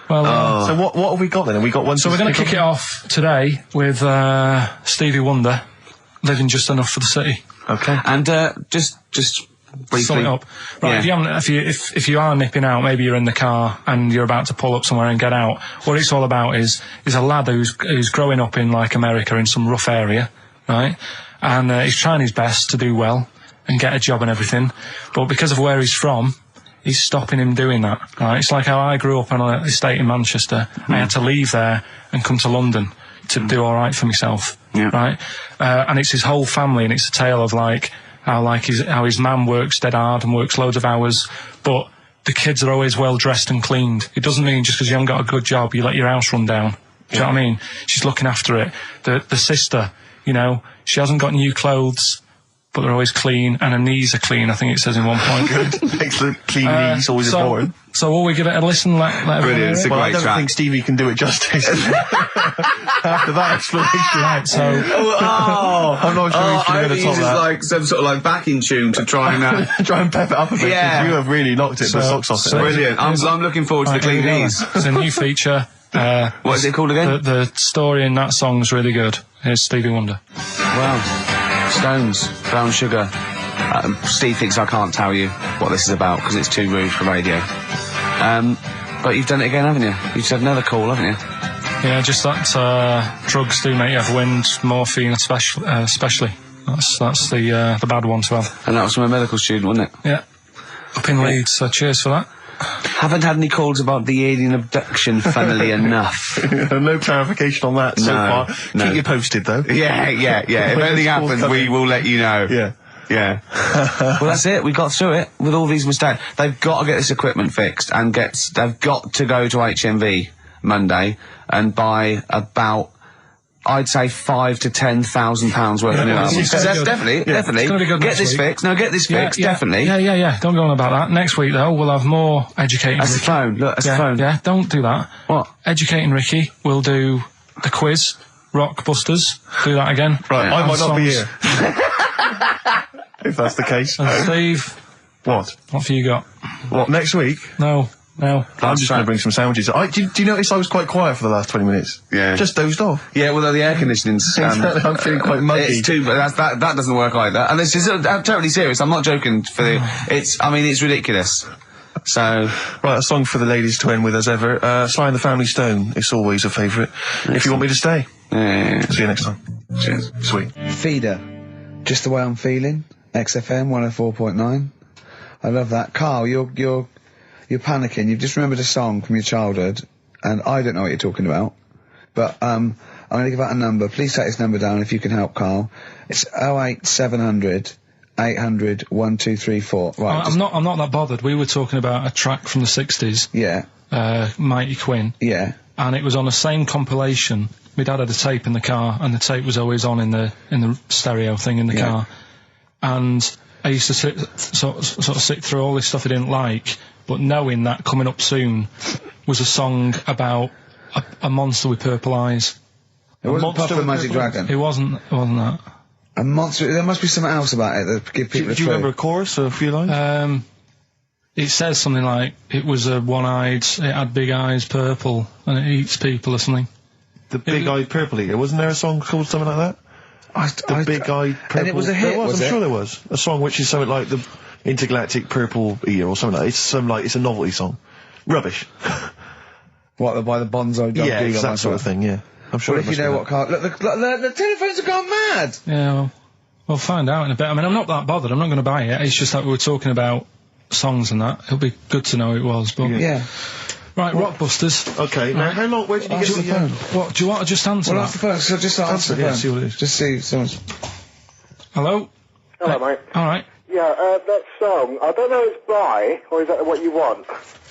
Well. So what have we got then? Have we got one? So we're going to kick it off today with Stevie Wonder, "Living Just Enough for the City." Okay. And just briefly. Sum it up. Right, Yeah. if you are nipping out, maybe you're in the car and you're about to pull up somewhere and get out. What it's all about is a lad who's growing up in like America in some rough area, right? And he's trying his best to do well and get a job and everything, but because of where he's from, is stopping him doing that, right? It's like how I grew up on an estate in Manchester. I had to leave there and come to London to do all right for myself, right? And it's his whole family, and it's a tale of like how his man works dead hard and works loads of hours, but the kids are always well dressed and cleaned. It doesn't mean just because you haven't got a good job, you let your house run down. Do you know what I mean? She's looking after it. The sister, you know, she hasn't got new clothes, but they're always clean, and her knees are clean, I think it says in one point. Excellent. Clean knees, always important. So will we give it a listen? Brilliant. It's a Well, I great don't track. think Stevie can do it justice. After that explanation. Right, so... I'm not sure he's I going to think top it's that. like some sort of like backing tune to try and... Try and pep it up a bit. Yeah. You have really knocked it the socks off it. Brilliant. I'm looking forward to the clean knees. It's a new feature. What is it called again? The story in that song's really good. Here's Stevie Wonder. Wow. Stones, Brown Sugar. Steve thinks I can't tell you what this is about because it's too rude for radio. But you've done it again, haven't you? You've said another call, haven't you? Yeah, just that drugs do make you have wind, morphine especially. That's the bad one to have. And that was from a medical student, wasn't it? Yeah. Up in Leeds, so cheers for that. Haven't had any calls about the alien abduction, funnily enough. No clarification on that so No, far. no. Keep you posted, though. Yeah. If anything happens, we will let you know. Yeah. Yeah. Well, that's it. We got through it with all these mistakes. They've got to get this equipment fixed and they've got to go to HMV Monday and buy about, I'd say, £5,000 to £10,000 worth of new albums. it's gonna That's be good. definitely. It's gonna be good Get next this week. fixed. No, get this fixed. Definitely. Yeah. Don't go on about that. Next week, though, we'll have more educating That's the Ricky. phone. Look, that's the phone. Yeah, don't do that. What? Educating Ricky. We'll do the quiz. Rockbusters. Do that again. Right, I And might not be songs. here. If that's the case. And Steve, What? what have you got? What, next week? No. I'm just going to bring some sandwiches. Do you notice I was quite quiet for the last 20 minutes? Yeah. Just dozed off. Yeah, well, the air conditioning's... I'm feeling quite muggy. It's too, but that doesn't work either. And this is I'm totally serious. I'm not joking. It's ridiculous. So, Right, a song for the ladies to end with as ever. Sly and the Family Stone. It's always a favourite. If you want me to stay. yeah. See you next time. Cheers. Sweet. Feeder, just the way I'm feeling. XFM 104.9. I love that. Karl, you're panicking. You've just remembered a song from your childhood, and I don't know what you're talking about. But I'm going to give out a number. Please take this number down if you can help, Karl. It's 08700 800 1234. Right. I'm not that bothered. We were talking about a track from the 60s. Yeah. Mighty Quinn. Yeah. And it was on the same compilation. My dad had a tape in the car, and the tape was always on in the stereo thing in the car. And I used to sort of sit through all this stuff I didn't like, but knowing that coming up soon was a song about a monster with purple eyes. It wasn't monster Puff the with Magic purple Dragon. It wasn't that. A monster. There must be something else about it that give people Do a you clue. remember a chorus or a few lines? It says something like, it was a one-eyed, it had big eyes, purple, and it eats people or something. The Big-Eyed Purple Eater. Wasn't there a song called something like that? The Big-Eyed Purple... And it was a hit, I'm was it? sure there was. A song which is something like the Intergalactic Purple Eater or something like that. It's a novelty song. Rubbish. What, by the Bonzo Dog Yeah, Dealer, it's that sort of thing, yeah. I'm sure Well, it if you must know be what, Karl... Look, the telephones have gone mad! Yeah, well, we'll find out in a bit. I mean, I'm not that bothered. I'm not going to buy it. It's just that we were talking about songs and that. It'll be good to know who it was. But Yeah. Right, Rockbusters. that. Okay, now how long... Where did you get Answer the... the phone. What, do you want to just answer Well, that? answer the phone, so just answer the Yeah, phone. see what it is. Just see if someone's... Hello? Hello, mate. All right. Yeah, that song, I don't know if it's by, or is that what you want?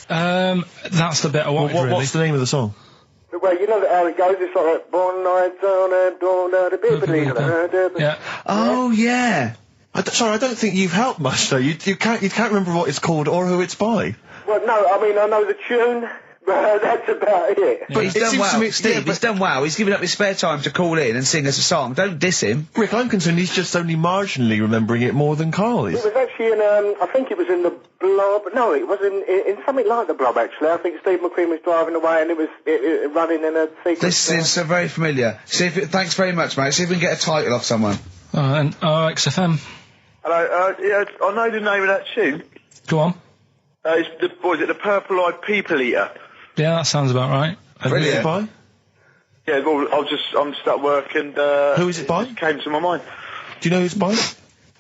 That's the bit I wanted, really. What's the name of the song? Well, you know how it goes, it's like, born nights on and dawn out a bit, Yeah. Oh, yeah. Sorry, I don't think you've helped much, though. You can't remember what it's called or who it's by. Well, no, I mean, I know the tune, but that's about it. But he's It done seems well. to me, Steve, yeah, he's but- done well. He's given up his spare time to call in and sing us a song. Don't diss him. Rick, I'm concerned he's just only marginally remembering it more than Karl It is. was actually in, I think it was in the Blob. No, it was in something like the Blob, actually. I think Steve McQueen was driving away and it was running in a sequence. This is so very familiar. Thanks very much, mate. See if we can get a title off someone. And XFM. Hello, yeah, I know the name of that tune. Go on. It's the Purple-Eyed People Eater? Yeah, that sounds about right. And who's it by? Yeah, well, I'm just at work and... Who is it by? It came to my mind. Do you know who it's by?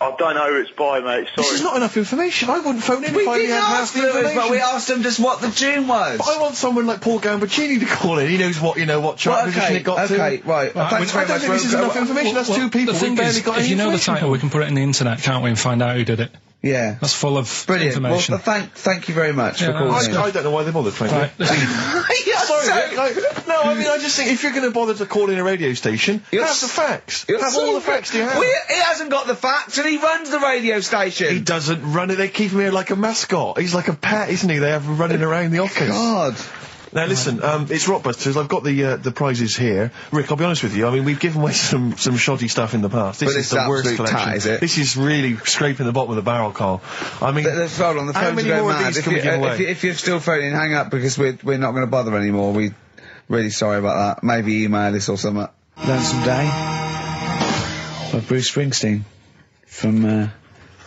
I don't know who it's by, mate. Sorry. This is not enough information. I wouldn't phone in if I We did hadn't ask asked the Lewis, information. but we asked him just what the tune was. But I want someone like Paul Gambaccini to call in. He knows what chart position it got to. Okay, right. Thanks very I don't much. think this is enough information. That's two people. The thing We barely is, got any if you know the information. title, we can put it in the internet, can't we, and find out who did it. Yeah. That's full of Brilliant. information. Well, thank you very much for calling in. I don't know why they bothered, frankly. Right, listen, Sorry, Rick, no, I mean, I just think if you're going to bother to call in a radio station, have the facts. Have all the facts you have. He hasn't got the facts, and he runs the radio station. He doesn't run it. They keep him here like a mascot. He's like a pet, isn't he? They have him running around the office. God. Now listen, it's Rockbusters. I've got the prizes here. Rick, I'll be honest with you. I mean, we've given away some shoddy stuff in the past. This But is it's the worst absolute collection. tat, is it? This is really scraping the bottom of the barrel, Carl. I mean, Hold on, the how phones many are going more of mad. these can we give away? If you're still phoning, hang up, because we're not going to bother anymore. We're really sorry about that. Maybe email us or something. Lonesome Day by Bruce Springsteen from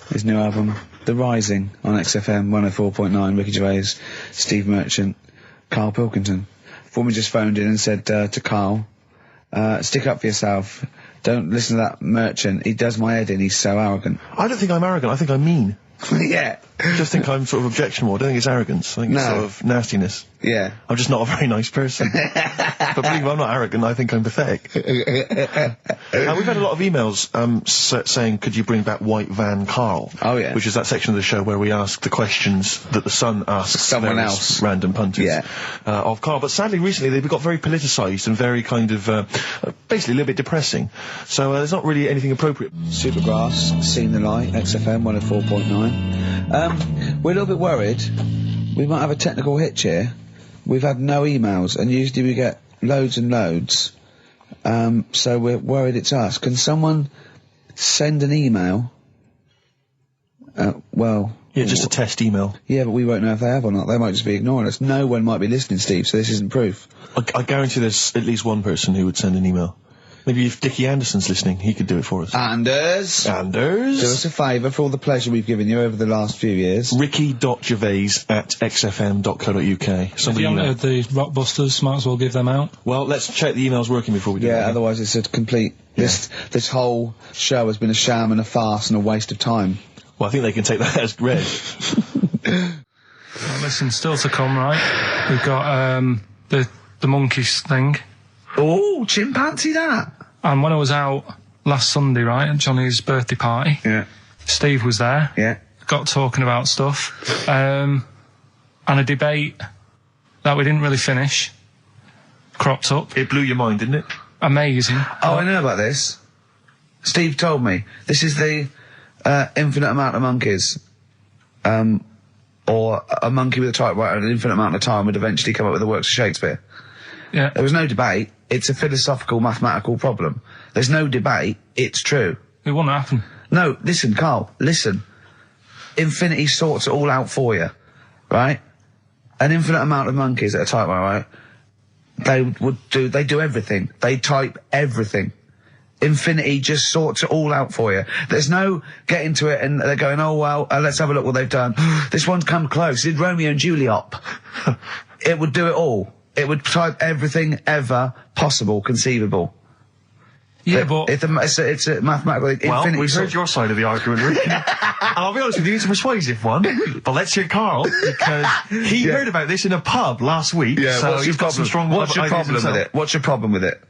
his new album The Rising on XFM 104.9. Ricky Gervais, Steve Merchant, Karl Pilkington. Foreman just phoned in and said to Karl, stick up for yourself. Don't listen to that Merchant. He does my head in. He's so arrogant. I don't think I'm arrogant. I think I'm mean. Yeah. I just think I'm sort of objectionable. I don't think it's arrogance. I think it's No. sort of nastiness. Yeah. I'm just not a very nice person. But believe me, I'm not arrogant. I think I'm pathetic. We've had a lot of emails saying, could you bring back White Van Karl? Oh, yeah. Which is that section of the show where we ask the questions that the Sun asks Someone various else. random punters Yeah. of Karl. But sadly, recently, they've got very politicised and very kind of, basically a little bit depressing. So there's not really anything appropriate. Supergrass, Seen the Light, XFM 104.9. We're a little bit worried. We might have a technical hitch here. We've had no emails, and usually we get loads and loads. So we're worried it's us. Can someone send an email? Yeah, just a test email. Yeah, but we won't know if they have or not. They might just be ignoring us. No one might be listening, Steve, so this isn't proof. I guarantee there's at least one person who would send an email. Maybe if Dickie Anderson's listening, he could do it for us. Anders! Do us a favour for all the pleasure we've given you over the last few years. Ricky.gervais@xfm.co.uk. if you haven't heard the Rockbusters, might as well give them out. Well, let's check the email's working before we do Yeah, that. otherwise it's a complete... This whole show has been a sham and a farce and a waste of time. Well, I think they can take that as read. Well, listen, still to come, right? We've got the monkeys thing. Oh, chimpanzee that! And when I was out last Sunday, right, at Johnny's birthday party, Yeah. Steve was there. Yeah. Got talking about stuff. And a debate that we didn't really finish cropped up. It blew your mind, didn't it? Amazing. Oh, I know about this. Steve told me. This is the infinite amount of monkeys. Or a monkey with a typewriter an infinite amount of time would eventually come up with the works of Shakespeare. Yeah. There was no debate. It's a philosophical, mathematical problem. There's no debate. It's true. It wouldn't happen. No, listen, Karl, listen. Infinity sorts it all out for you, right? An infinite amount of monkeys at a typewriter, right? They do everything. They type everything. Infinity just sorts it all out for you. There's no getting to it and they're going, oh, well, let's have a look what they've done. This one's come close. Did Romeo and Juliet. It would do it all. It would type everything ever possible, conceivable. Yeah, but... It's a mathematical... Well, infinity we've sort- heard your side of the argument, Rick. And I'll be honest with you, it's a persuasive one. But let's hear Karl, because he heard about this in a pub last week. Yeah, so what's he's your got some problem? strong What's your ideas problem with himself. it? What's your problem with it?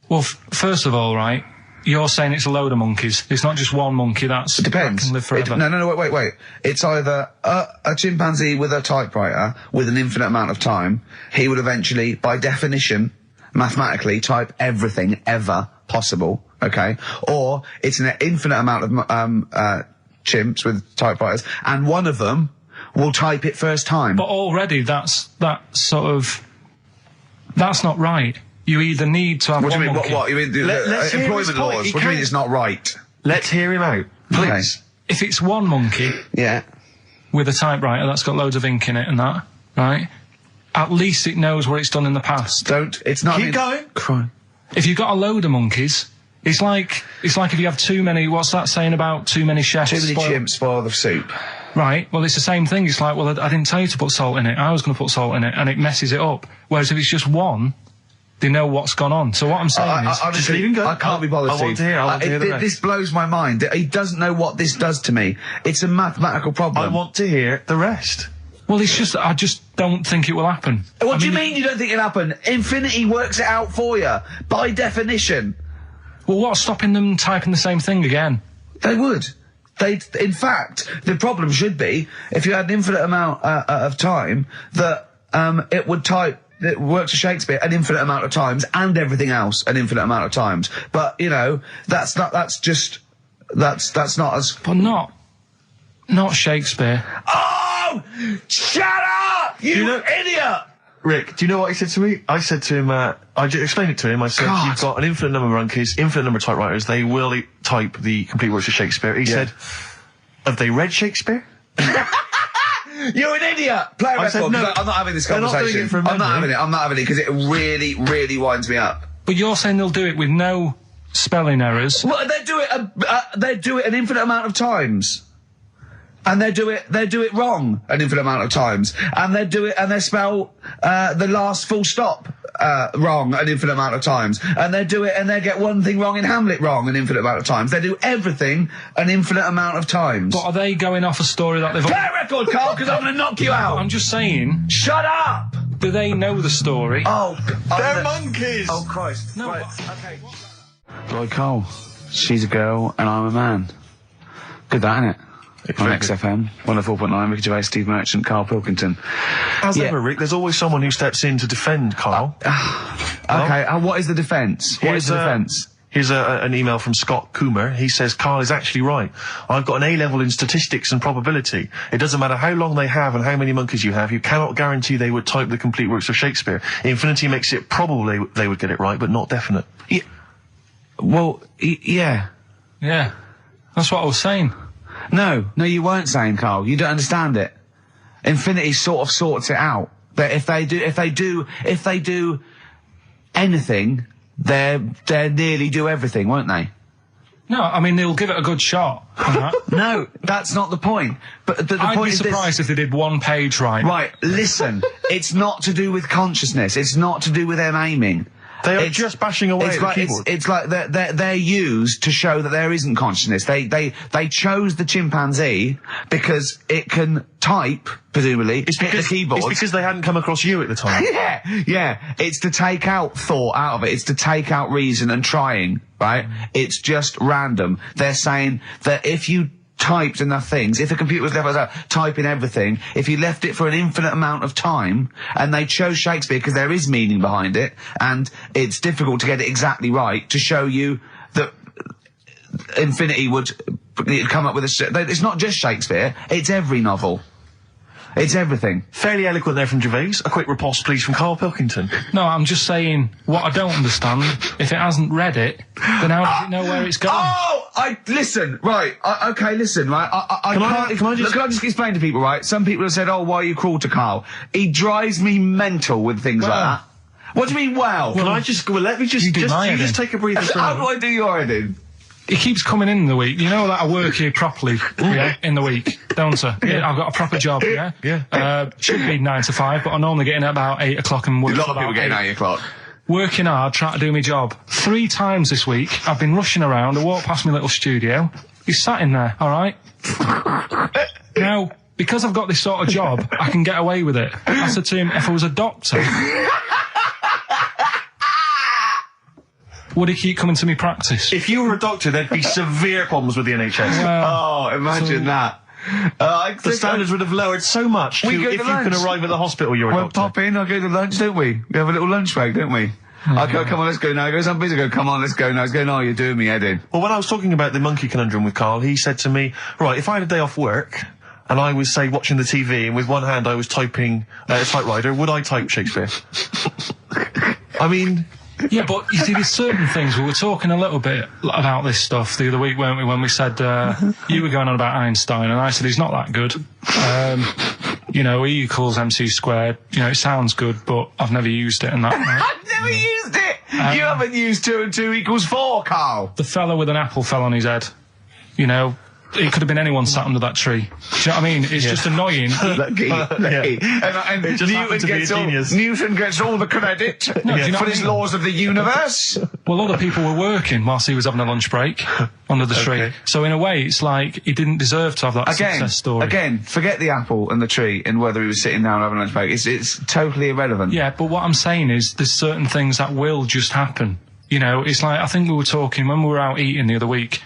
Well, first of all, right, you're saying it's a load of monkeys. It's not just one monkey that Depends. can live forever. No, wait. It's either a chimpanzee with a typewriter with an infinite amount of time. He would eventually, by definition, mathematically, type everything ever possible. Okay, or it's an infinite amount of chimps with typewriters, and one of them will type it first time. But already that's not right. You either need to have What do one you mean? monkey. What? You mean Let's hear his employment point. laws? He What do you mean can't- it's not right? Let's hear him out, please. If it's one monkey Yeah. with a typewriter that's got loads of ink in it and that, right? At least it knows what it's done in the past. It's not... Keep going. Crime. If you've got a load of monkeys, it's like if you have too many. What's that saying about too many chefs? Too many chimps spoil the soup. Right. Well, it's the same thing. It's like, I didn't tell you to put salt in it. I was going to put salt in it, and it messes it up. Whereas if it's just one, They know what's gone on. So what I'm saying is... Just leave him go. I can't be bothered. I want to hear. I want to hear the rest. This blows my mind. He doesn't know what this does to me. It's a mathematical problem. I want to hear the rest. Well, it's just... I just don't think it will happen. What do you mean you don't think it'll happen? Infinity works it out for you, by definition. Well, what's stopping them typing the same thing again? They would. In fact, the problem should be, if you had an infinite amount of time, that it would type... It works for Shakespeare an infinite amount of times and everything else an infinite amount of times. But, you know, that's not as... But not Shakespeare. Oh! Shut up! You idiot! Rick, do you know what he said to me? I said to him, I explained it to him. I said, you've got an infinite number of monkeys, infinite number of typewriters. They will type the complete works of Shakespeare. He said, have they read Shakespeare? You're an idiot! Play a record. said, no, I'm not having this conversation. They're not doing it from memory. I'm not having it because it really, really winds me up. But you're saying they'll do it with no spelling errors. Well, they do it an infinite amount of times. And they do it wrong an infinite amount of times. And they spell the last full stop wrong an infinite amount of times. And they get one thing wrong in Hamlet wrong an infinite amount of times. They do everything an infinite amount of times. But are they going off a story that they've... Play a record, Karl, because I'm going to knock you out. I'm just saying... Shut up! Do they know the story? Oh, they're monkeys! Oh, Christ. No, right. okay. Like Karl, she's a girl and I'm a man. Good that, innit? On XFM, 104.9, Ricky Gervais, Steve Merchant, Karl Pilkington. As ever, Rick, there's always someone who steps in to defend Karl. Okay, what is the defence? What is the defence? Here's an email from Scott Coomer. He says, Karl is actually right. I've got an A-level in statistics and probability. It doesn't matter how long they have and how many monkeys you have. You cannot guarantee they would type the complete works of Shakespeare. Infinity makes it probable they would get it right, but not definite. Yeah. Well, yeah. Yeah. That's what I was saying. No, you weren't saying, Karl. You don't understand it. Infinity sort of sorts it out. That if they do anything, they nearly do everything, won't they? No, I mean, they'll give it a good shot. No, that's not the point. But the I'd point be is surprised if they did one page right. Right, listen. It's not to do with consciousness. It's not to do with them aiming. They are just bashing away at the keyboard. It's like they're used to show that there isn't consciousness. They chose the chimpanzee because it can type, presumably, hit the keyboard. It's because they hadn't come across you at the time. Yeah. It's to take out thought out of it. It's to take out reason and trying, right? It's just random. They're saying that if you typed enough things, if a computer was left typing everything, if you left it for an infinite amount of time, and they chose Shakespeare because there is meaning behind it, and it's difficult to get it exactly right, to show you that Infinity would come up with it's not just Shakespeare, it's every novel. It's everything. Fairly eloquent there from Gervais. A quick riposte, please, from Karl Pilkington. No, I'm just saying, what I don't understand, if it hasn't read it, then how does it know where it's going? Listen, right, listen, right, can I just explain to people, right? Some people have said, why are you cruel to Karl? He drives me mental with things like that. What do you mean, well, let me just take a breather. How do I do your editing? He keeps coming in the week. You know that I work here properly, in the week, don't I? Yeah, I've got a proper job, should be 9 to 5, but I normally get in at about 8 o'clock and work. A lot of people getting 8 o'clock. Working hard, trying to do my job. 3 times this week, I've been rushing around. I walked past my little studio. He's sat in there, all right? Now, because I've got this sort of job, I can get away with it. I said to him, if I was a doctor, would he keep coming to me practice? If you were a doctor, there'd be severe problems with the NHS. Imagine that. The standards would have lowered so much if you can arrive at the hospital, you're a doctor. We'll pop in, I'll go to lunch, don't we? We have a little lunch break, don't we? I go, come on, let's go now. He goes, I'm busy. I go, come on, let's go now. He's going, no, you're doing me head in. Well, when I was talking about the monkey conundrum with Karl, he said to me, right, if I had a day off work, and I was, say, watching the TV, and with one hand I was typing a typewriter, would I type Shakespeare? I mean... Yeah, but you see, there's certain things. We were talking a little bit about this stuff the other week, weren't we, when we said, you were going on about Einstein, and I said he's not that good. E equals MC squared. It sounds good, but I've never used it and that. Right? I've never used it! You haven't used 2 and 2 equals 4, Karl! The fella with an apple fell on his head. it could have been anyone sat under that tree. Do you know what I mean? It's just annoying. Lucky. And It just happened to be a genius. Newton gets all the credit do you know for what I his mean? laws of the universe. Well, other people were working whilst he was having a lunch break under the tree. So in a way, it's like he didn't deserve to have that success story. Again, forget the apple and the tree and whether he was sitting down having a lunch break. It's totally irrelevant. Yeah, but what I'm saying is there's certain things that will just happen. You know, it's like, I think we were talking, when we were out eating the other week,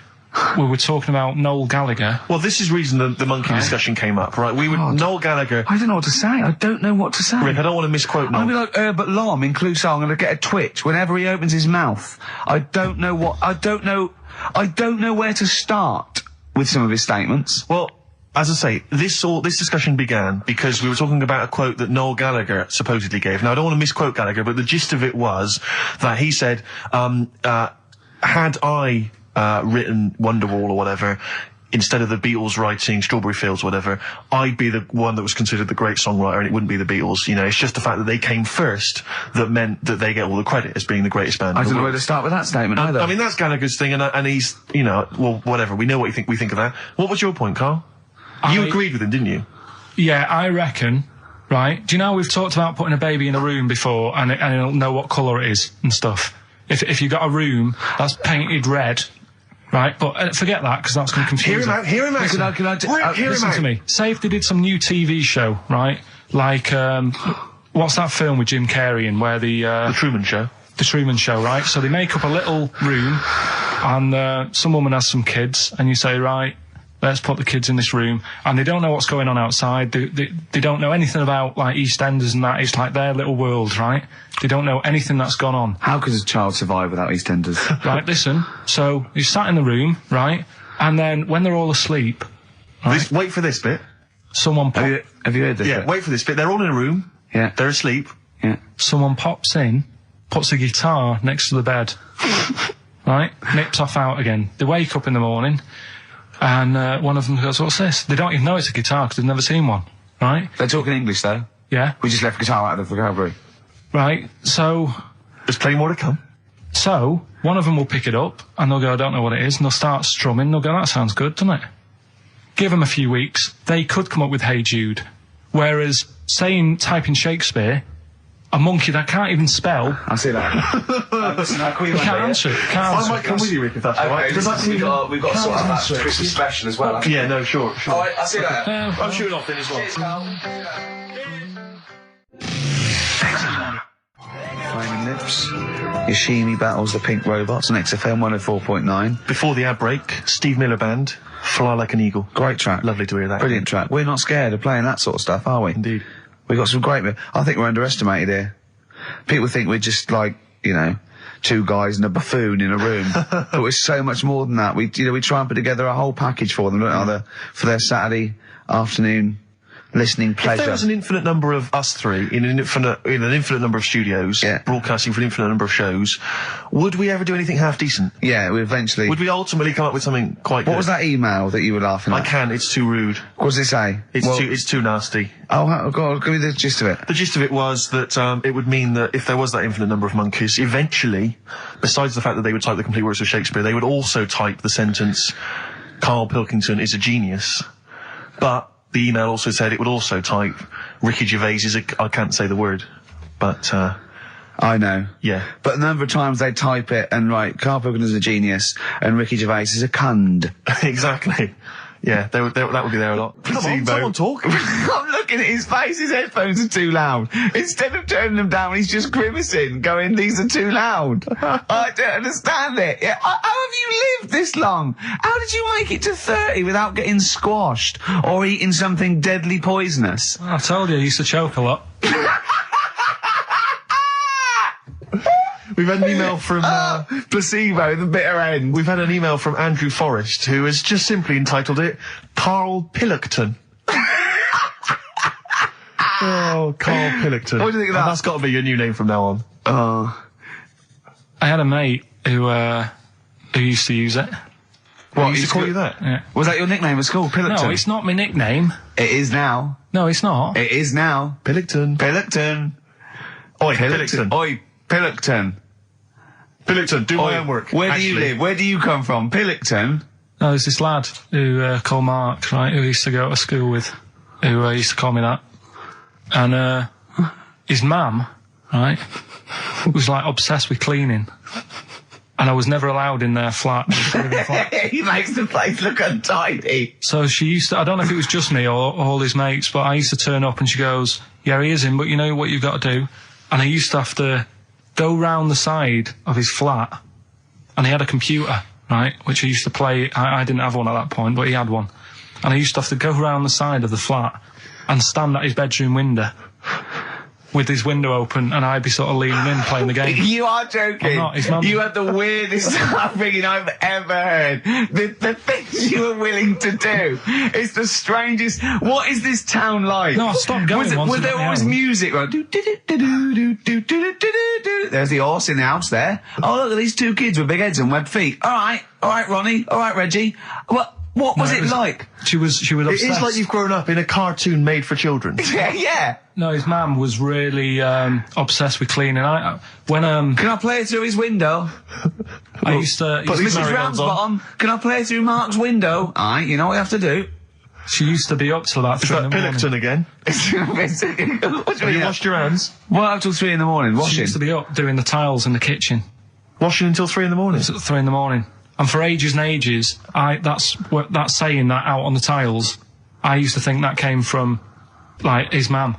we were talking about Noel Gallagher. Well, this is the reason the monkey discussion came up, right? Noel Gallagher. I don't know what to say. I don't know what to say. Rick, I don't want to misquote Noel. I'll be like Herbert Lom in Clouseau. I'm going to get a twitch whenever he opens his mouth. I don't know where to start with some of his statements. Well, as I say, this discussion began because we were talking about a quote that Noel Gallagher supposedly gave. Now, I don't want to misquote Gallagher, but the gist of it was that he said, had I written Wonderwall or whatever, instead of the Beatles writing Strawberry Fields or whatever, I'd be the one that was considered the great songwriter and it wouldn't be the Beatles. You know, it's just the fact that they came first that meant that they get all the credit as being the greatest band. I don't know where to start with that statement either. I mean, that's Gallagher's thing, and he's, you know, well, whatever. We know what we think of that. What was your point, Karl? You agreed with him, didn't you? Yeah, I reckon, right? Do you know how we've talked about putting a baby in a room before and it'll know what colour it is and stuff? If you've got a room that's painted red, right? But forget that, because that's going to confuse Hear him out. Listen to me. Say if they did some new TV show, right? Like, what's that film with Jim Carrey in where The Truman Show. The Truman Show, right? So they make up a little room and some woman has some kids and you say, right, let's put the kids in this room, and they don't know what's going on outside. They don't know anything about, like, EastEnders and that. It's like their little world, right? They don't know anything that's gone on. How could a child survive without EastEnders? Right, listen. So, you sat in the room, right? And then, when they're all asleep... Right, Wait for this bit. Someone Have you heard this? Yeah, wait for this bit. They're all in a room. Yeah. They're asleep. Yeah. Someone pops in, puts a guitar next to the bed, right? Nips off out again. They wake up in the morning... And one of them goes, what's this? They don't even know it's a guitar because they've never seen one, right? They're talking English, though. Yeah. We just left guitar out of the vocabulary. Right, so... There's plenty more to come. So, one of them will pick it up, and they'll go, I don't know what it is, and they'll start strumming, they'll go, that sounds good, doesn't it? Give them a few weeks, they could come up with Hey Jude. Whereas, type in Shakespeare, a monkey that can't even spell... I see that. Can't answer it. I might come with you, Rick, if that's all right. We've got to sort out that Christmas special as well. Yeah, no, sure. All right, I'll see that. I'm shooting off then as well. Flaming Lips. Yoshimi battles the Pink Robots on XFM 104.9. Before the ad break, Steve Miller Band, Fly Like an Eagle. Great track. Lovely to hear that. Brilliant track. We're not scared of playing that sort of stuff, are we? Indeed. We've got some great... I think we're underestimated here. People think we're just like, you know, two guys and a buffoon in a room. But we're so much more than that. We try and put together a whole package for them, don't we? For their Saturday afternoon listening pleasure. If there was an infinite number of us three in an infinite number of studios, broadcasting for an infinite number of shows, would we ever do anything half decent? Yeah, we eventually... Would we ultimately come up with something quite good? What was that email that you were laughing at? I can't, it's too rude. What does it say? It's too nasty. Oh, God, give me the gist of it. The gist of it was that it would mean that if there was that infinite number of monkeys, eventually, besides the fact that they would type the complete works of Shakespeare, they would also type the sentence, Karl Pilkington is a genius. But the email also said it would also type, Ricky Gervais is I can't say the word, but... I know. Yeah. But a number of times they type it and write, Karl Pilkington is a genius, and Ricky Gervais is a cund. Exactly. Yeah, that would be there a lot. Come on, someone talk. I'm looking at his face, his headphones are too loud. Instead of turning them down, he's just grimacing, going, these are too loud. I don't understand it. Yeah, how have you lived this long? How did you make it to 30 without getting squashed or eating something deadly poisonous? I told you, I used to choke a lot. We've had an email from... placebo, the bitter end. We've had an email from Andrew Forrest, who has just simply entitled it, Karl Pilkington. Oh, Karl Pilkington. What do you think of that? And that's got to be your new name from now on. I had a mate who used to use it. What, used to call you that? Yeah. Was that your nickname at school, Pilkington? No, it's not my nickname. It is now. No, it's not. It is now. Pilkington. Pilkington. Oi, Pilkington. Oi, Pilkington. Pilkington, do my homework. Where do you live? Where do you come from? Pilkington? No, there's this lad who called Mark, right, who I used to go to school with, who used to call me that. And his mum, right, was like obsessed with cleaning. And I was never allowed in their flat. He makes the place look untidy. So she used to, I don't know if it was just me or all his mates, but I used to turn up and she goes, yeah, he is in, but you know what you've got to do? And I used to have to go round the side of his flat, and he had a computer, right, which I used to play. I didn't have one at that point, but he had one. And I used to have to go round the side of the flat and stand at his bedroom window with his window open, and I'd be sort of leaning in playing the game. You are joking. I'm not, his mum. You had the weirdest upbringing I've ever heard. The things you were willing to do. It's the strangest. What is this town like? No, I stopped going once. Was there always music? Right? There's the horse in the house there. Oh, look at these two kids with big heads and webbed feet. All right, Ronnie. All right, Reggie. What was it like? She was obsessed. It is like you've grown up in a cartoon made for children. Yeah. No, his mum was really obsessed with cleaning. When Can I play through his window? I used to... Mrs. Ramsbottom, can I play through Mark's window? Aye, you know what you have to do. She used to be up till about 3 in the morning. Pilkington again? Have you washed your hands? What, up till 3 in the morning? She Washing? used to be up doing the tiles in the kitchen. Washing until 3 in the morning? It's at 3 in the morning. And for ages and ages, that's saying that out on the tiles, I used to think that came from, like, his mum.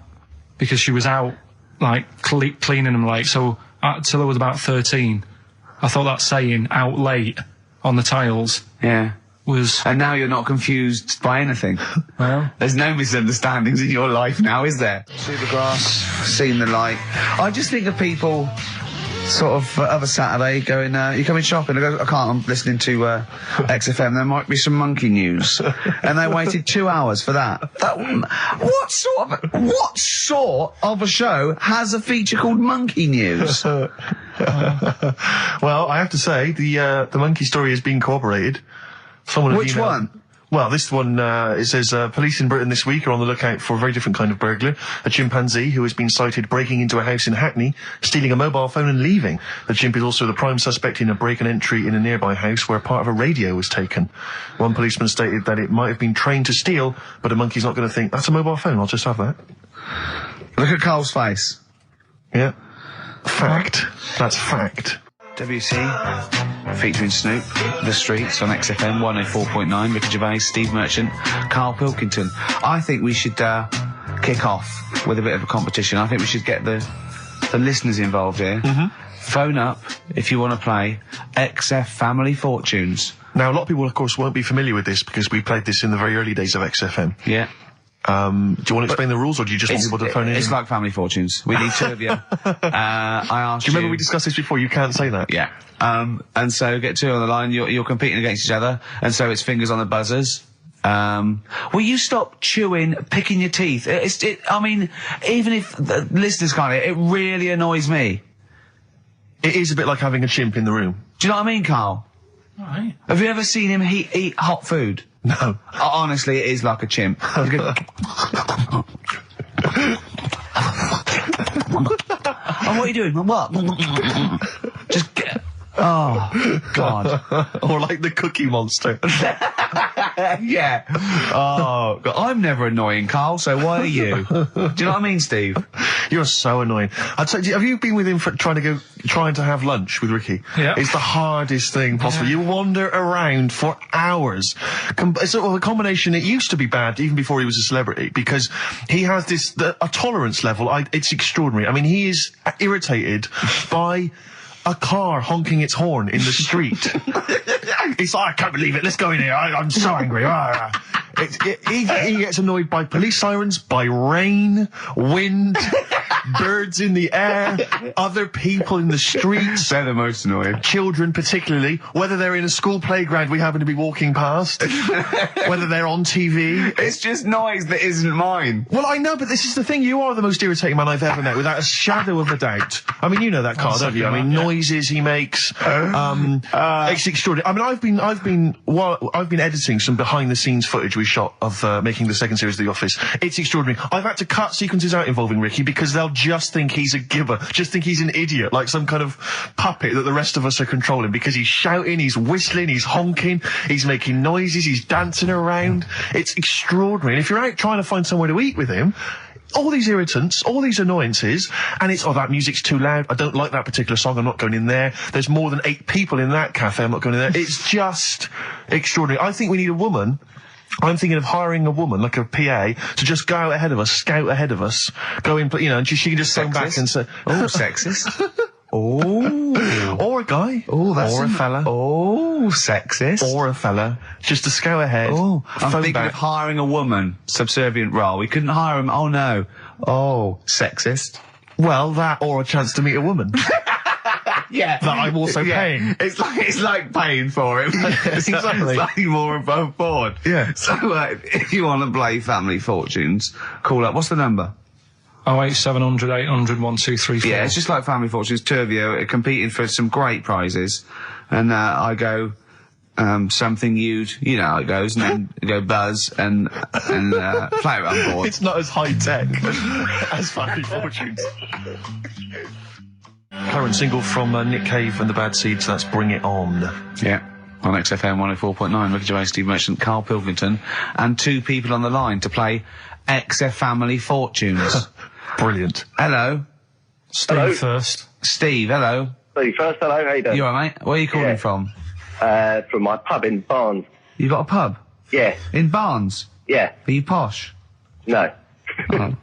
Because she was out, like, cleaning them late. So, till I was about 13, I thought that saying, out late, on the tiles... Yeah. Was... And now you're not confused by anything. Well... There's no misunderstandings in your life now, is there? See the grass, seen the light. I just think of people... sort of a Saturday going, you coming shopping? I go, I can't, I'm listening to XFM, there might be some monkey news. And they waited 2 hours for that. What sort of a show has a feature called Monkey News? Well, I have to say, the monkey story has been corroborated. Which one? Well, this one, it says, police in Britain this week are on the lookout for a very different kind of burglar. A chimpanzee who has been sighted breaking into a house in Hackney, stealing a mobile phone and leaving. The chimp is also the prime suspect in a break and entry in a nearby house where part of a radio was taken. One policeman stated that it might have been trained to steal, but a monkey's not going to think, that's a mobile phone, I'll just have that. Look at Karl's face. Yeah. Fact. That's fact. WC, featuring Snoop, The Streets on XFM 104.9, Ricky Gervais, Steve Merchant, Karl Pilkington. I think we should kick off with a bit of a competition. I think we should get the listeners involved here. Phone up if you want to play XF Family Fortunes. Now, a lot of people, of course, won't be familiar with this because we played this in the very early days of XFM. Yeah. Do you want to explain the rules, or do you just want people to phone in? It's like Family Fortunes. We need 2 of you. I asked you... Do you remember we discussed this before? You can't say that. Yeah. And so get 2 on the line. You're competing against each other, and so it's fingers on the buzzers. Will you stop chewing, picking your teeth? I mean, even if the listeners can't, it really annoys me. It is a bit like having a chimp in the room. Do you know what I mean, Karl? Right. Have you ever seen him eat hot food? No. Honestly, it is like a chimp. And what are you doing? What? Just get... Oh, God. Or like the Cookie Monster. Yeah. Oh, God. I'm never annoying, Karl, so why are you? Do you know what I mean, Steve? You're so annoying. I'd say, have you been with him for trying to have lunch with Ricky? Yeah. It's the hardest thing possible. You wander around for hours. It's sort of a combination. It used to be bad even before he was a celebrity because he has a tolerance level. It's extraordinary. I mean, he is irritated by a car honking its horn in the street. He's like, I can't believe it. Let's go in here. I'm so angry. He gets annoyed by police sirens, by rain, wind, birds in the air, other people in the streets. They're the most annoying. Children particularly, whether they're in a school playground we happen to be walking past, whether they're on TV. It's just noise that isn't mine. Well, I know, but this is the thing. You are the most irritating man I've ever met, without a shadow of a doubt. I mean, you know that, Karl, don't you? I mean, noises he makes. It's extraordinary. I mean, I've been editing some behind-the-scenes footage we shot of making the second series of The Office. It's extraordinary. I've had to cut sequences out involving Ricky because they'll just think he's a gibber, just think he's an idiot, like some kind of puppet that the rest of us are controlling, because he's shouting, he's whistling, he's honking, he's making noises, he's dancing around. It's extraordinary. And if you're out trying to find somewhere to eat with him, all these irritants, all these annoyances, and it's, oh, that music's too loud, I don't like that particular song, I'm not going in there, there's more than 8 people in that cafe, I'm not going in there. It's just extraordinary. I think we need a woman. I'm thinking of hiring a woman, like a PA, to just go out ahead of us, scout ahead of us, go in, you know, and she can just phone back and say, oh, sexist. Oh. Or a guy. Oh, that's or a fella. Oh, sexist. Or a fella. Just to scout ahead. Oh, I'm phone thinking back. of hiring a woman, subservient role. We couldn't hire him. Oh, no. Oh, sexist. Well, that or a chance to meet a woman. Yeah. That I'm also paying. It's like paying for him. Exactly. Slightly more above board. Yeah. So, if you want to play Family Fortunes, call up. What's the number? 08700 800 1234. Yeah, it's just like Family Fortunes. Two of you are competing for some great prizes. And, I go, something you know how it goes, and then you go Buzz and play it on board. It's not as high tech as Family Fortunes. Current single from Nick Cave and the Bad Seeds, that's Bring It On. Yeah. On XFM 104.9, Ricky Gervais, Steve Merchant, Karl Pilkington, and 2 people on the line to play XF Family Fortunes. Brilliant. Hello. Steve first. Steve, hello. Steve first, hello, how you doing? You alright, mate? Where are you calling from? From my pub in Barnes. You got a pub? Yeah. In Barnes? Yeah. Are you posh? No. Oh.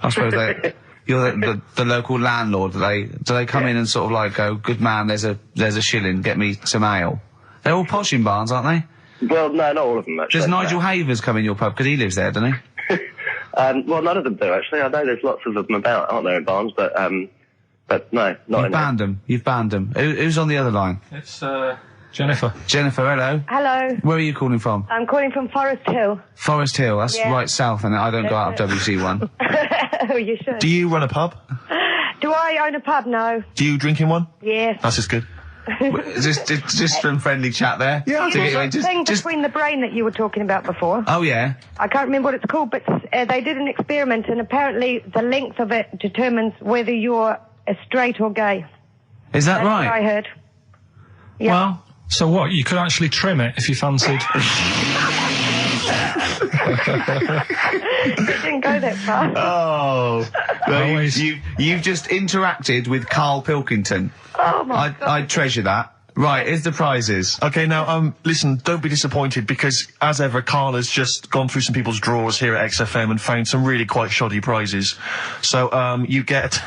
I suppose you're the local landlord. Do they come in and sort of like go, good man, there's a shilling, get me some ale? They're all posh in Barnes, aren't they? Well, no, not all of them, actually. Does Nigel Havers come in your pub? Because he lives there, doesn't he? Well, none of them do, actually. I know there's lots of them about, aren't there, in Barnes, but no, not You've in banned them. You've banned them. Who's on the other line? It's, Jennifer. Jennifer, hello. Hello. Where are you calling from? I'm calling from Forest Hill. Forest Hill, that's Yeah. right south, and I don't go out of WC1. Oh, you should. Do you run a pub? Do I own a pub? No. Do you drink in one? Yes. That's just good. just some friendly chat there. Yeah, You know, the thing between the brain that you were talking about before. Oh, yeah. I can't remember what it's called, but they did an experiment, and apparently the length of it determines whether you're straight or gay. Is that That's right? what I heard. Yeah. Well, so what? You could actually trim it if you fancied. It didn't go that far. Oh. Well, Always. you've just interacted with Karl Pilkington. Oh, my God. I treasure that. Right, here's the prizes. Okay, now, listen, don't be disappointed, because, as ever, Karl has just gone through some people's drawers here at XFM and found some really quite shoddy prizes. So, you get,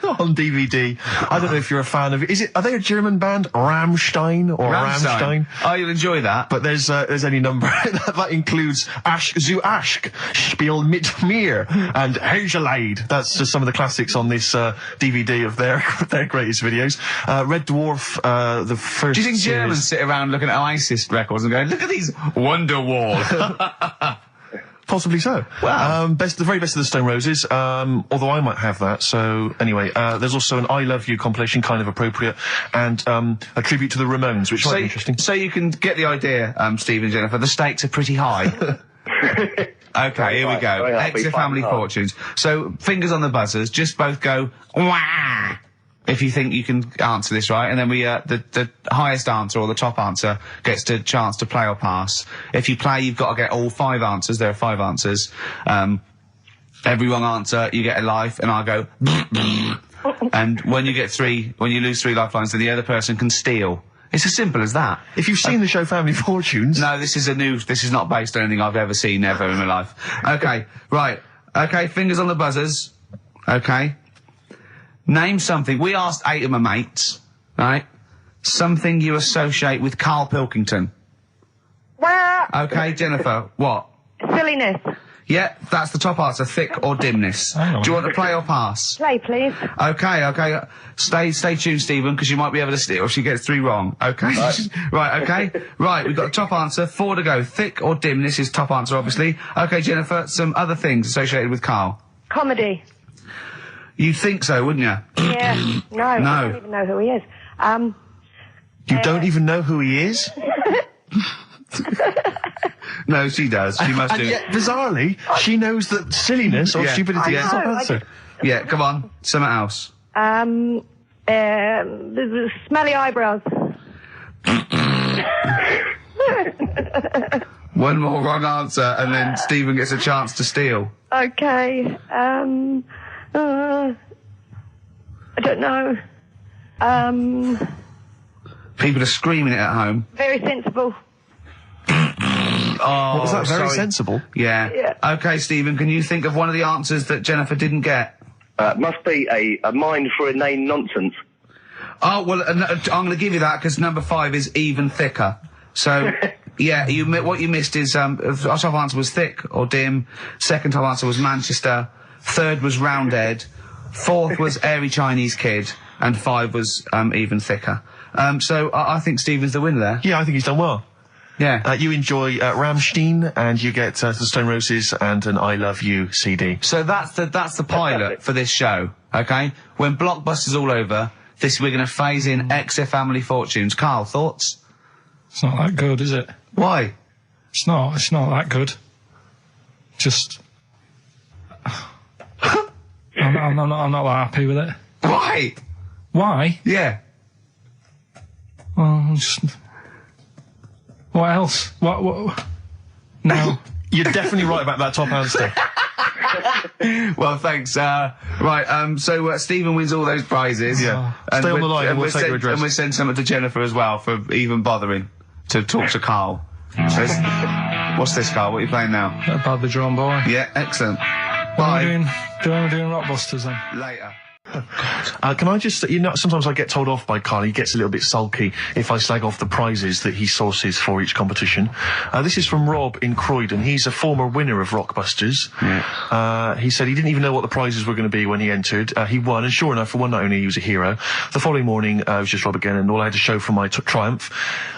on DVD, I don't know if you're a fan of, are they a German band? Rammstein or Rammstein? Oh, you'll enjoy that. But there's any number that includes Asch zu Asch, Spiel mit mir, and Hergelade. That's just some of the classics on this DVD of their greatest videos. Red Dwarf, the first. Do you think series. Germans sit around looking at ISIS records and going, look at these Wonderwall? Possibly so. Wow. The very best of the Stone Roses, although I might have that. So, anyway, there's also an I Love You compilation, kind of appropriate, and a tribute to the Ramones, which might be interesting. So you can get the idea, Steve and Jennifer, the stakes are pretty high. Okay, here we go. Extra Family Fortunes. So, fingers on the buzzers, just both go, wah! If you think you can answer this right, and then we, the highest answer or the top answer gets the chance to play or pass. If you play, you've got to get all 5 answers. There are 5 answers. Every wrong answer, you get a life, and I'll go, and when you lose 3 lifelines, then the other person can steal. It's as simple as that. If you've seen the show Family Fortunes. No, this is not based on anything I've ever seen ever in my life. Okay, right. Okay, fingers on the buzzers. Okay. Name something. We asked 8 of my mates, right? Something you associate with Karl Pilkington. Okay, Jennifer, what? Silliness. Yeah, that's the top answer. Thick or dimness. Hang on. Do you want to play or pass? Play, please. Okay. Stay tuned, Stephen, because you might be able to steal if she gets 3 wrong. Okay. Right, okay. Right, we've got a top answer. 4 to go. Thick or dimness is top answer, obviously. Okay, Jennifer, some other things associated with Karl. Comedy. You'd think so, wouldn't you? Yeah. No. I don't even know who he is. You don't even know who he is? No, she does. She must And do. yet, bizarrely, she knows that silliness or Yeah. stupidity is I the top know, answer. Yeah, come on. Something else. Smelly eyebrows. One more wrong answer, and then Stephen gets a chance to steal. Okay. I don't know. People are screaming it at home. Very sensible. Oh, Was that very sorry. sensible? Yeah. Yeah. Okay, Stephen, can you think of one of the answers that Jennifer didn't get? Must be a mind for inane nonsense. Oh, well, I'm going to give you that because number 5 is even thicker. So, yeah, what you missed is, our top answer was thick or dim. Second top answer was Manchester. Third was Roundhead. Fourth was airy Chinese kid. And 5 was, even thicker. So I think Stephen's the winner there. Yeah, I think he's done well. Yeah. You enjoy Rammstein, and you get the Stone Roses and an I Love You CD. So that's the pilot for this show, okay? When Blockbuster's all over, we're going to phase in XF Family Fortunes. Karl, thoughts? It's not that good, is it? Why? It's not that good. Just... I'm not that happy with it. Why? Why? Yeah. Well, just... What else? What? No. You're definitely right about that top answer. Well, thanks. Right, so Stephen wins all those prizes. Yeah. Stay on the line and we'll take your address. And we'll send something to Jennifer as well for even bothering to talk to Karl. So what's this, Karl? What are you playing now? A badly drawn boy. Yeah, excellent. What am Bye. I doing Rockbusters then? Later. Can I just, sometimes I get told off by Karl. He gets a little bit sulky if I slag off the prizes that he sources for each competition. This is from Rob in Croydon. He's a former winner of Rockbusters. Yeah. He said he didn't even know what the prizes were going to be when he entered. He won, and sure enough, for one night only, he was a hero. The following morning, it was just Rob again, and all I had to show for my triumph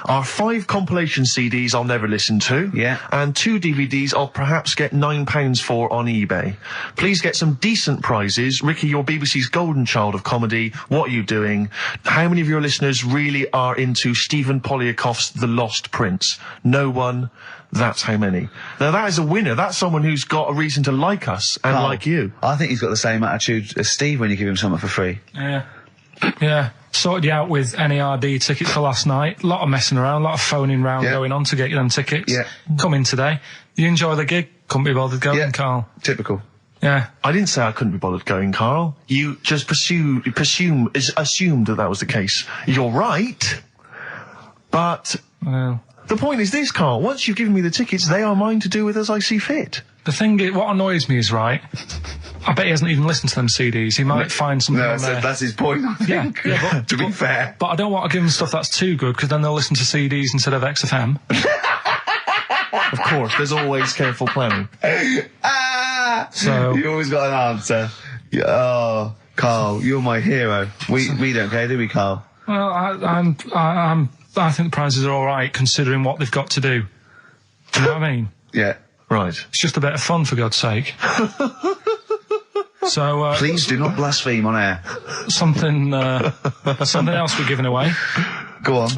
are 5 compilation CDs I'll never listen to. Yeah. And 2 DVDs I'll perhaps get £9 for on eBay. Please get some decent prizes. Ricky, you're BBC's golden child of comedy. What are you doing? How many of your listeners really are into Stephen Polyakoff's The Lost Prince? No one. That's how many. Now that is a winner. That's someone who's got a reason to like us and Karl, like you. I think he's got the same attitude as Steve when you give him something for free. Yeah. Yeah. Sorted you out with NERD tickets for last night. A lot of messing around, a lot of phoning round going on to get you them tickets. Yeah. Come in today. You enjoy the gig? Couldn't be bothered going, Karl. Typical. Yeah. I didn't say I couldn't be bothered going, Karl. You just assumed that was the case. You're right, but Well, the point is this, Karl. Once you've given me the tickets, they are mine to do with as I see fit. the thing is, what annoys me is, right, I bet he hasn't even listened to them CDs. He might find something on there. That's his point, I think. Yeah, to be fair. But I don't want to give them stuff that's too good, because then they'll listen to CDs instead of XFM. Of course, there's always careful planning. So You always got an answer. Oh, Karl, you're my hero. We don't care, do we, Karl? Well, I think the prizes are all right considering what they've got to do. Do you know what I mean? Yeah. Right. It's just a bit of fun, for God's sake. So Please do not blaspheme on air. something else we're giving away. Go on.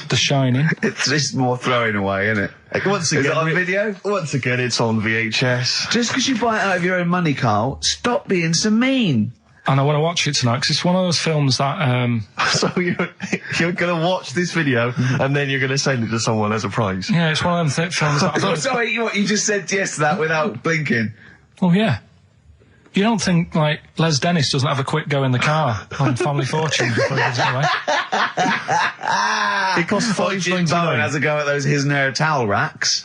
The Shining. It's just more throwing away, isn't it? Once Is again, it on video? Once again, it's on VHS. Just because you buy it out of your own money, Karl, stop being so mean. And I want to watch it tonight because it's one of those films that So you're going to watch this video and then you're going to send it to someone as a prize. yeah, it's one of them films that I'm sorry, you just said yes to that without blinking. Oh yeah. You don't think, like, Les Dennis doesn't have a quick go in the car on Family Fortune before he gives it away? It costs Jim Bowen has $5.99. a go at those his and her towel racks.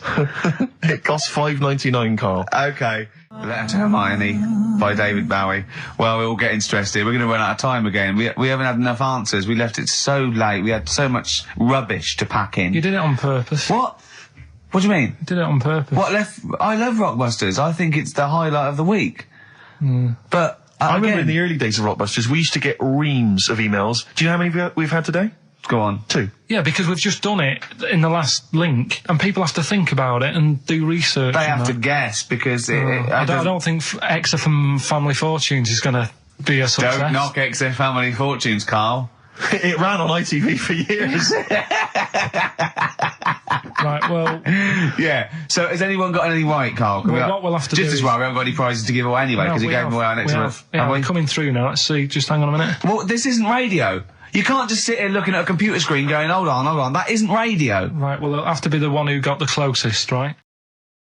It costs $5.99, Karl. Okay. Letter to Hermione by David Bowie. Well, we're all getting stressed here. We're going to run out of time again. We haven't had enough answers. We left it so late. We had so much rubbish to pack in. You did it on purpose. What? What do you mean? You did it on purpose. I love Rockbusters. I think it's the highlight of the week. But I remember again, in the early days of Rockbusters, we used to get reams of emails. Do you know how many we've had today? go on. 2. Yeah, because we've just done it in the last link, and people have to think about it and do research. They have to guess, because I don't think XFM Family Fortunes is going to be a success. Don't knock XFM Family Fortunes, Karl. It ran on ITV for years. Right, well... Yeah. So has anyone got anything right, Karl? Well, what we'll have to just do as well, we haven't got any prizes to give away anyway, because we gave them away our next month. Yeah, we're coming through now. Let's see. Just hang on a minute. Well, this isn't radio. You can't just sit here looking at a computer screen going, hold on. That isn't radio. Right, well, it'll have to be the one who got the closest, right?